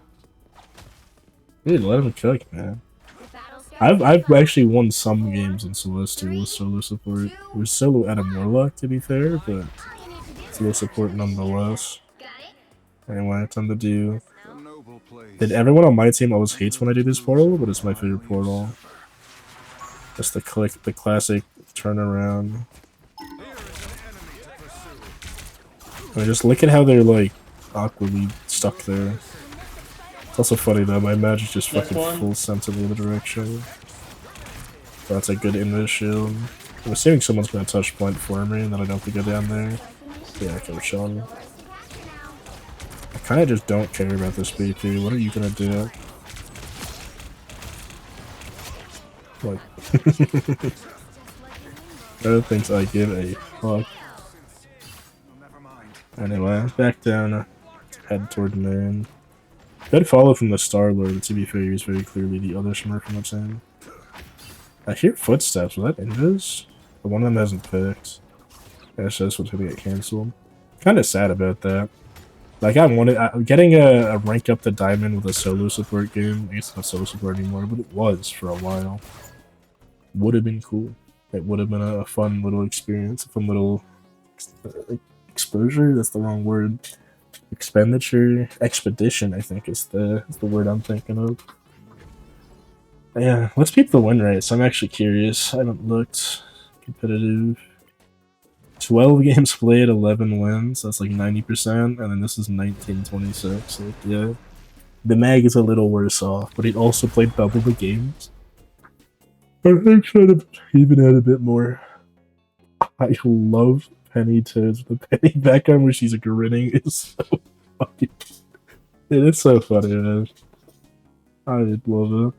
let him cook, man. The battle starts I've in actually won some games in Celeste with solo support. It was solo at a Warlock, to be fair, but All you need to do solo is support nonetheless. got it. Anyway, time to do. A noble place. Did everyone on my team always hates when I do this portal, but it's my favorite portal. Just the the classic turnaround. I mean, just look at how they're like awkwardly stuck there. It's also funny though, my magic's just fucking full sent in the other direction. That's a good invis shield. I'm assuming someone's gonna touch point for me and then I don't have to go down there. Yeah, okay, we're chilling. I kinda just don't care about this BP. What are you gonna do? Like, I don't think I give a fuck. Never mind. Anyway, back down, head toward the main. Good follow from the Star-Lord, to be fair, he's very clearly the other Smurf from the team. I hear footsteps, was that Invis? But one of them hasn't picked. I guess that's what's gonna get cancelled. Kinda sad about that. Like, I wanted, getting a rank up to Diamond with a solo support game, I guess it's not solo support anymore, but it was for a while. Would have been cool. It would have been a fun little experience, a fun little exposure, that's the wrong word. Expedition, I think is the word I'm thinking of. Yeah, let's peep the win rates. I'm actually curious. I haven't looked. Competitive. 12 games played, 11 wins. That's like 90%, and then this is 1926. So yeah, the mag is a little worse off, but it also played double the games. I think should have even had a bit more. I love Penny Toads. The Penny background where she's grinning is so funny. It is so funny, man. I love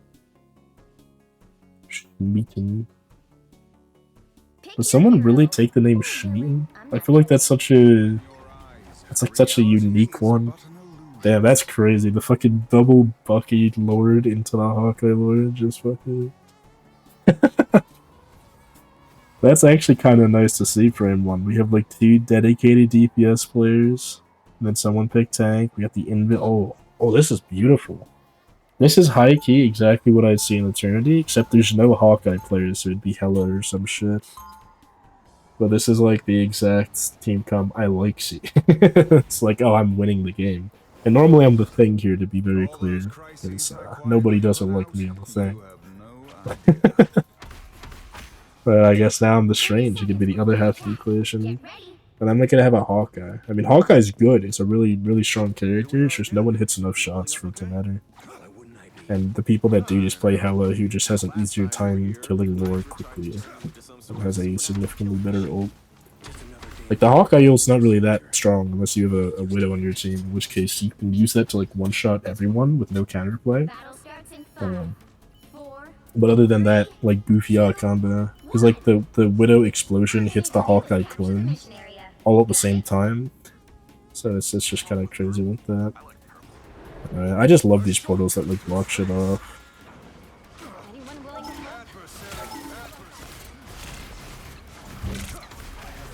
it. Schmeaton. Does someone really take the name Schmeaton? I feel like that's such a It's like such a unique one. Damn, that's crazy. The fucking double Bucky Lord into the Hawkeye Lord just fucking. That's actually kind of nice to see frame one. We have like 2 dedicated DPS players, and then someone picked tank. We got the Oh, this is beautiful. This is high key exactly what I'd see in Eternity, except there's no Hawkeye players, so it'd be Hela or some shit. But this is like the exact team comp I like see. It's like, oh, I'm winning the game. And normally I'm the thing here, to be very clear, because nobody doesn't like me on the thing. But I guess now I'm the strange. It could be the other half of the equation. And I'm not gonna have a Hawkeye. I mean, Hawkeye's good. It's a really, really strong character. It's just no one hits enough shots for it to matter. And the people that do just play Hela, who just has an easier time killing more quickly, and has a significantly better ult. Like, the Hawkeye ult's not really that strong unless you have a Widow on your team, in which case you can use that to, like, one-shot everyone with no counterplay. But other than that, like, goofy out combo. Because, like, the Widow explosion hits the Hawkeye clone all at the same time. So it's just kind of crazy with that. I just love these portals that, like, block shit off.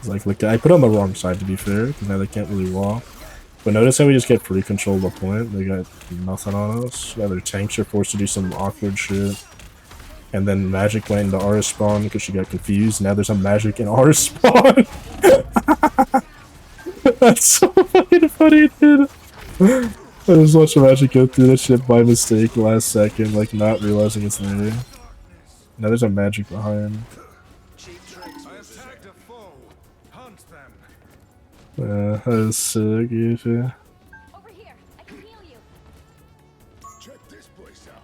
Like, I put on the wrong side, to be fair, because now they can't really walk. But notice how we just get free control of the point? They got nothing on us. Now their tanks are forced to do some awkward shit. And then Magic went into R spawn because she got confused. Now there's a Magic in R spawn! That's so fucking funny, dude! I just watched Magic go through that shit by mistake last second, like not realizing it's there. Now there's a Magic behind. That is so goofy. Over here, I can heal you. Check this place out.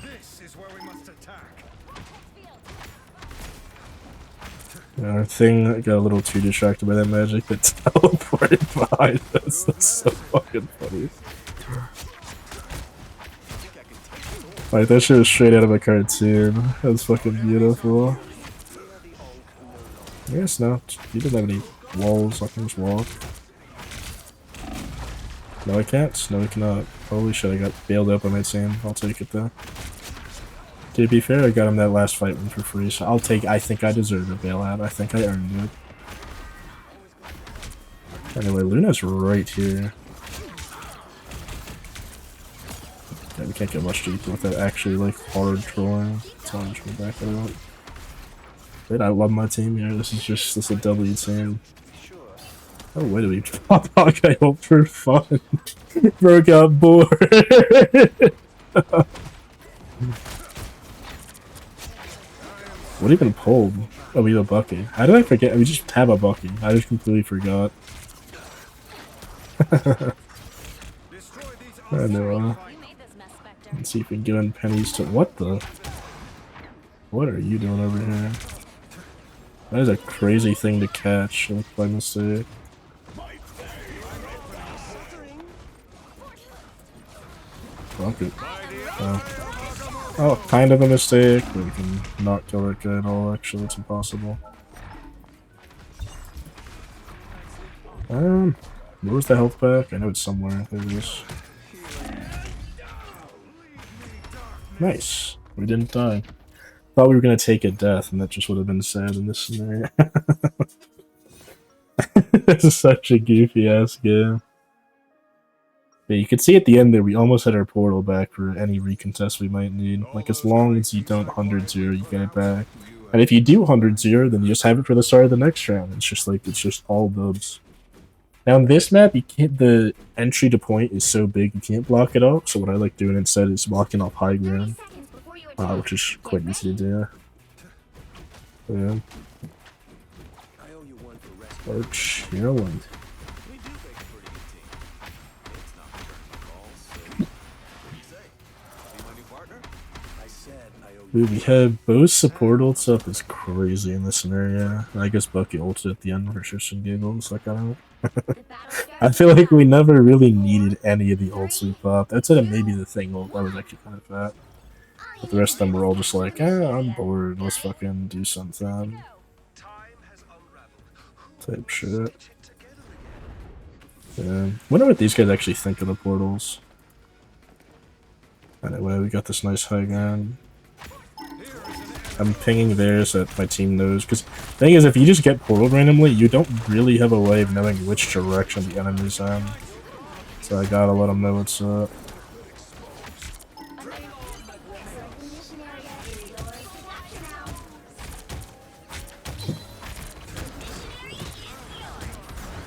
This is where we must attack. Our thing got a little too distracted by that Magic that teleported behind us. That's so fucking funny. Like, that shit was straight out of a cartoon. That was fucking beautiful. I guess not. You didn't have any walls, I can just walk. No, I can't. No, I cannot. Holy shit, I got bailed up on that team. I'll take it though. To be fair, I got him that last fight one for free, so I'll take. I think I deserve a bailout. I think I earned it. Anyway, Luna's right here. Yeah, we can't get much deeper with that actually, like, hard trolling. So I'm just gonna back it up. Wait, I love my team here. This is a W team. Oh, wait, we pop Hawkeye ult for fun. Bro got bored. What even pulled? Oh, we have a Bucky. How did I forget? We just have a Bucky. I just completely forgot. I know. Let's see if we can get on pennies to. What the? What are you doing over here? That is a crazy thing to catch, like, by mistake. Fuck it. Oh, kind of a mistake, but we can not kill that guy at all, actually, it's impossible. Where's the health pack? I know it's somewhere. There it is. Nice. We didn't die. Thought we were gonna take a death, and that just would have been sad in this scenario. This is such a goofy ass game. Yeah, you can see at the end there, we almost had our portal back for any recontest we might need. Like, as long as you don't 100-0, you get it back. And if you do 100-0, then you just have it for the start of the next round. It's just like, it's just all dubs. Now in this map, you can't, the entry to point is so big, you can't block it up. So what I like doing instead is blocking off high ground. Which is quite easy to do. Yeah. Or chilling. Dude, we have both support ults up is crazy in this scenario. I guess Bucky ulted at the end for shits and giggles, like I don't. I feel like we never really needed any of the ults we popped. Outside of maybe the thing ult, that was actually kind of fat. But the rest of them were all just like, I'm bored, let's fucking do something. Type shit. Yeah. Wonder what these guys actually think of the portals. Anyway, we got this nice high ground. I'm pinging there so that my team knows. Because the thing is, if you just get portaled randomly, you don't really have a way of knowing which direction the enemy's in. So I gotta let them know what's up.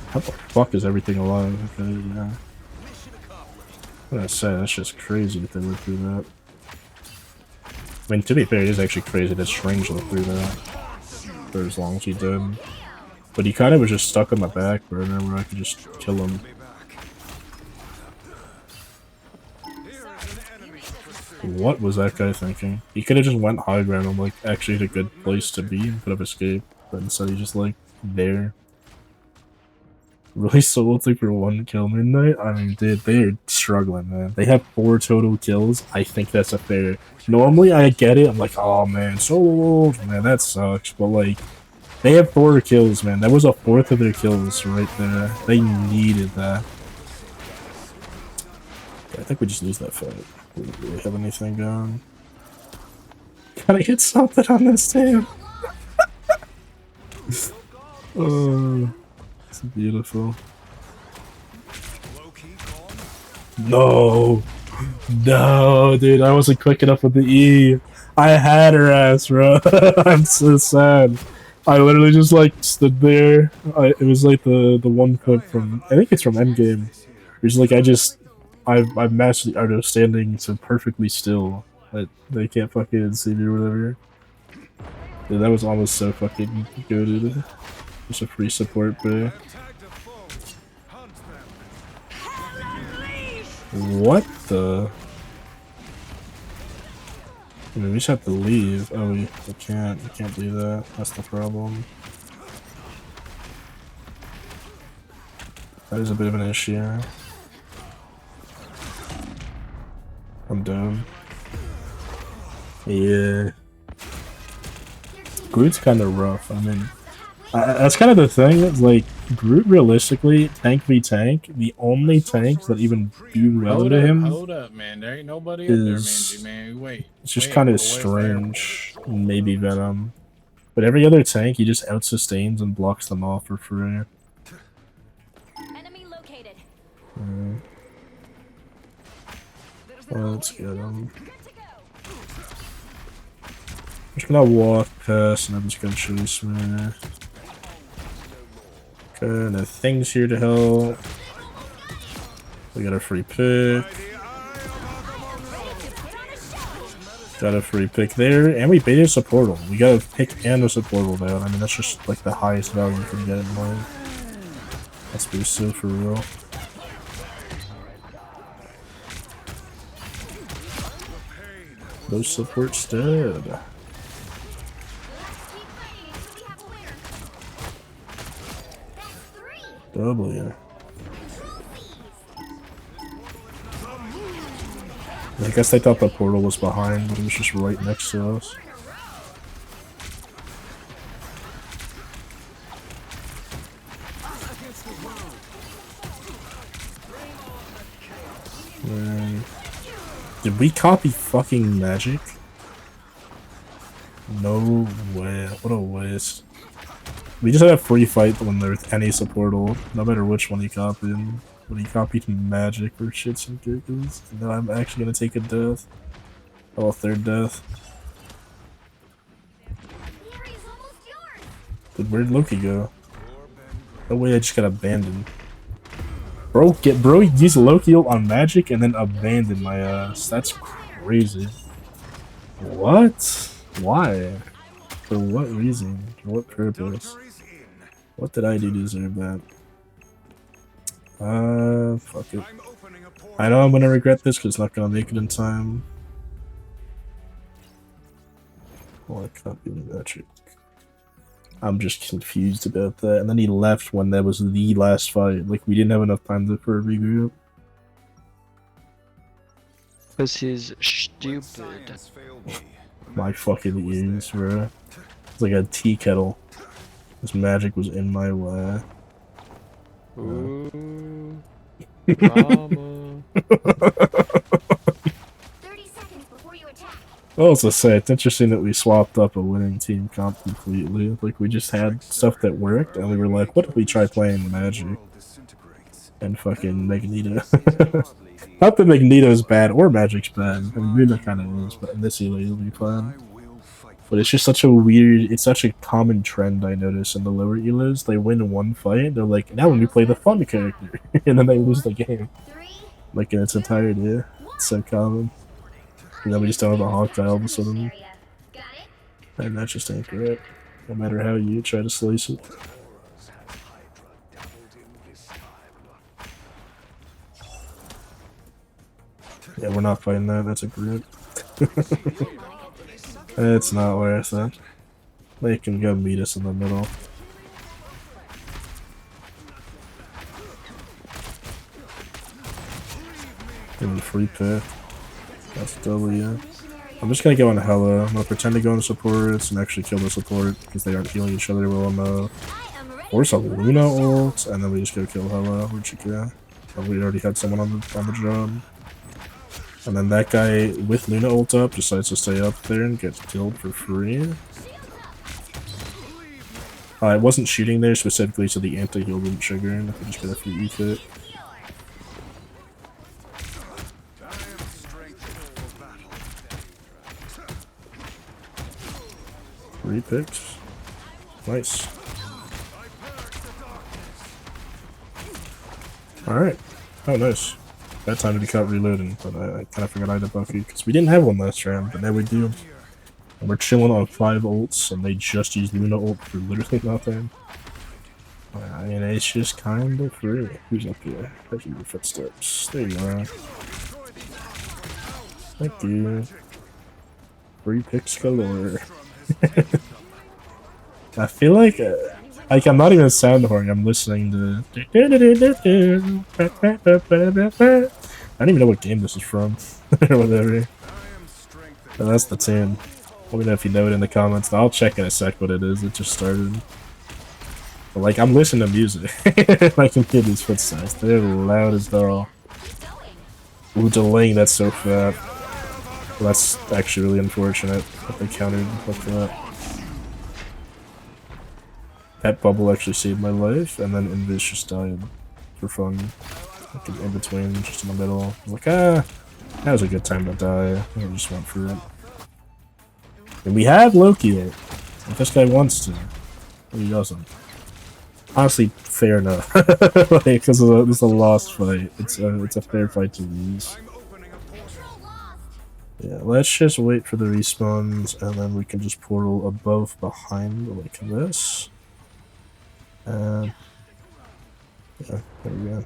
How the fuck is everything alive? Okay, yeah. What did I say? That's just crazy that they went through that. I mean, to be fair, it is actually crazy that Strange lived through that for as long as he did. But he kind of was just stuck on the back burner where I could just kill him. What was that guy thinking? He could have just went high ground and like actually had a good place to be and could have escaped. But instead he just like there. Really salty for 1 kill midnight? I mean, dude, they're struggling, man. They have 4 total kills. I think that's a fair. Normally, I get it. I'm like, oh man, solo, man, that sucks. But like, they have 4 kills, man. That was a fourth of their kills right there. They needed that. I think we just lose that fight. We don't really have anything going. Gotta get something on this team. Oh. It's beautiful. No! No, dude, I wasn't quick enough with the E. I had her ass, bro. I'm so sad. I literally just like stood there. It was like the one clip from, I think it's from Endgame. It's like I've mastered the art of standing so perfectly still that they can't fucking see me or whatever. Dude, that was almost so fucking good. Just a free support play. What the? I mean, we just have to leave. Oh, we can't. We can't do that. That's the problem. That is a bit of an issue. I'm done. Yeah. Groot's kind of rough. I mean, that's kind of the thing. It's like Groot, realistically, tank v tank, the only tanks that even do well to him. Hold up, man. There ain't nobody up there, Manji, man. Wait. It's just kind of strange. Maybe Venom, but every other tank he just out sustains and blocks them off for free. Enemy located. Well, let's get him. I'm just gonna walk past and I'm just gonna chase me. Okay, no things here to help. We got a free pick. Got a free pick there, and we baited a supportal. We got a pick and a supportal down. I mean, that's just like the highest value you can get in life. Let's be so for real. Those supports dead. W. I guess they thought the portal was behind, but it was just right next to us. Man. Did we copy fucking magic? No way. What a waste. We just had a free fight when there's any supportal, no matter which one he copied. But he copied magic for shits and giggles. And now I'm actually gonna take a death. Oh, a third death. Dude, where'd Loki go? No way, I just got abandoned. Bro, use Loki on magic and then abandon my ass. That's crazy. What? Why? For what reason? For what purpose? What did I do to deserve that? Fuck it. I know I'm gonna regret this because it's not gonna make it in time. Oh, I copy the magic. I'm just confused about that. And then he left when that was the last fight. Like, we didn't have enough time for a regroup. Because he's stupid. My fucking ears, bro. It's like a tea kettle. This magic was in my way. Ooh. Drama. 30 seconds before you attack. Well, as I say, it's interesting that we swapped up a winning team comp completely. Like, we just had stuff that worked, and we were like, what if we try playing Magic and fucking Magneto? Not that Magneto's bad or Magic's bad. I mean, Luna kind of is, but in this ELA, it'll be fun. But it's just such a weird, it's such a common trend I notice in the lower elos. They win one fight, they're like, now when we play the fun character, and then they lose the game. 3, Like in its entirety. It's so common. And then we just don't have a Hawkeye all of a sudden. area. Got it? And that just ain't great. No matter how you try to slice it. Yeah, we're not fighting that, that's a group. It's not worth it. They can go meet us in the middle. Give me free pick. That's W. I'm just gonna go on Hella. I'm gonna pretend to go on supports and actually kill the support because they aren't healing each other well enough. I am ready. Force a Luna ult, and then we just go kill Hella. Where'd you go? Oh, we already had someone on the job. And then that guy with Luna ult up decides to stay up there and gets killed for free. I wasn't shooting there specifically so the anti-heal wouldn't trigger, and if we just get a free E-fit. Free picks. Nice. Alright. Oh, nice. That time to be caught reloading, but I kind of forgot I had a Buffy, because we didn't have one last round, but now we do. And we're chilling on 5 ults, and they just used Luna ult for literally nothing. I mean, it's just kind of free. Who's up here? I hear your footsteps. There you are. Thank you. Free picks galore. I feel like I'm not even sound horn. I'm listening to. I don't even know what game this is from, or whatever. But that's the tune. Let me know if you know it in the comments. I'll check in a sec what it is. It just started. But like, I'm listening to music. I can hear these footsteps. They're loud as hell. Ooh, delaying. That's so fat. Well, that's actually really unfortunate that they countered like that. That bubble actually saved my life, and then Invis just died for fun. Like in between, just in the middle. I was like, that was a good time to die. I just went for it. And we have Loki it. If this guy wants to. But he doesn't. Honestly, fair enough. Like, because this is a lost fight. It's a fair fight to lose. Yeah, let's just wait for the respawns, and then we can just portal above, behind, like this. Yeah, there we go.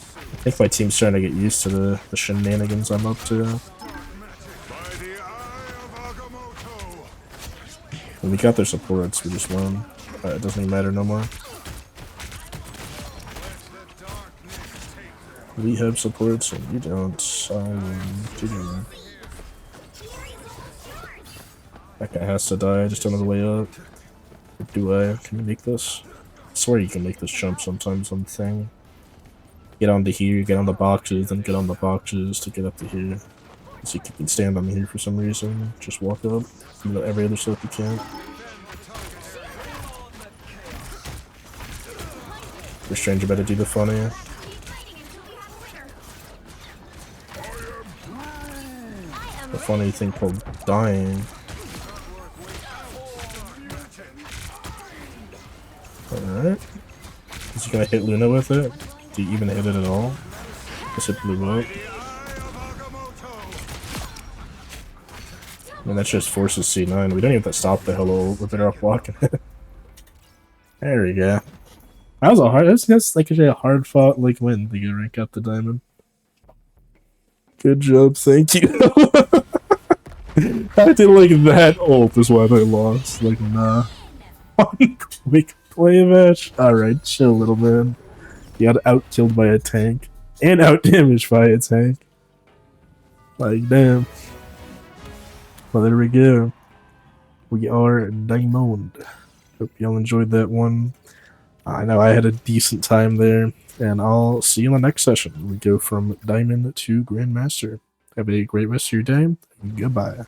I think my team's trying to get used to the shenanigans I'm up to. When we got their supports, we just won. It doesn't even matter no more. We have supports and you don't. GG. That guy has to die, I just don't know the way up. Or do I? Can you make this? I swear you can make this jump sometimes on the thing. Get onto here, get on the boxes, then get on the boxes to get up to here. So you can stand on here for some reason. Just walk up. You know, every other stuff you can. The stranger better do the funny. The funny thing called dying. Alright. Is he gonna hit Luna with it? Did he even hit it at all? Guess it blew up. I mean, that just forces C9. We don't even have to stop the hello. We're better off blocking it. There we go. That was a hard. That's like a hard fought like win to get rank up the diamond. Good job, thank you. I did like that ult is why they lost. Like, nah. One quick play match. Alright, chill, little man. You got out-killed by a tank. And out-damaged by a tank. Like, damn. Well, there we go. we are Diamond. Hope y'all enjoyed that one. I know I had a decent time there, and I'll see you in the next session. We go from Diamond to Grandmaster. Have a great rest of your day. Goodbye.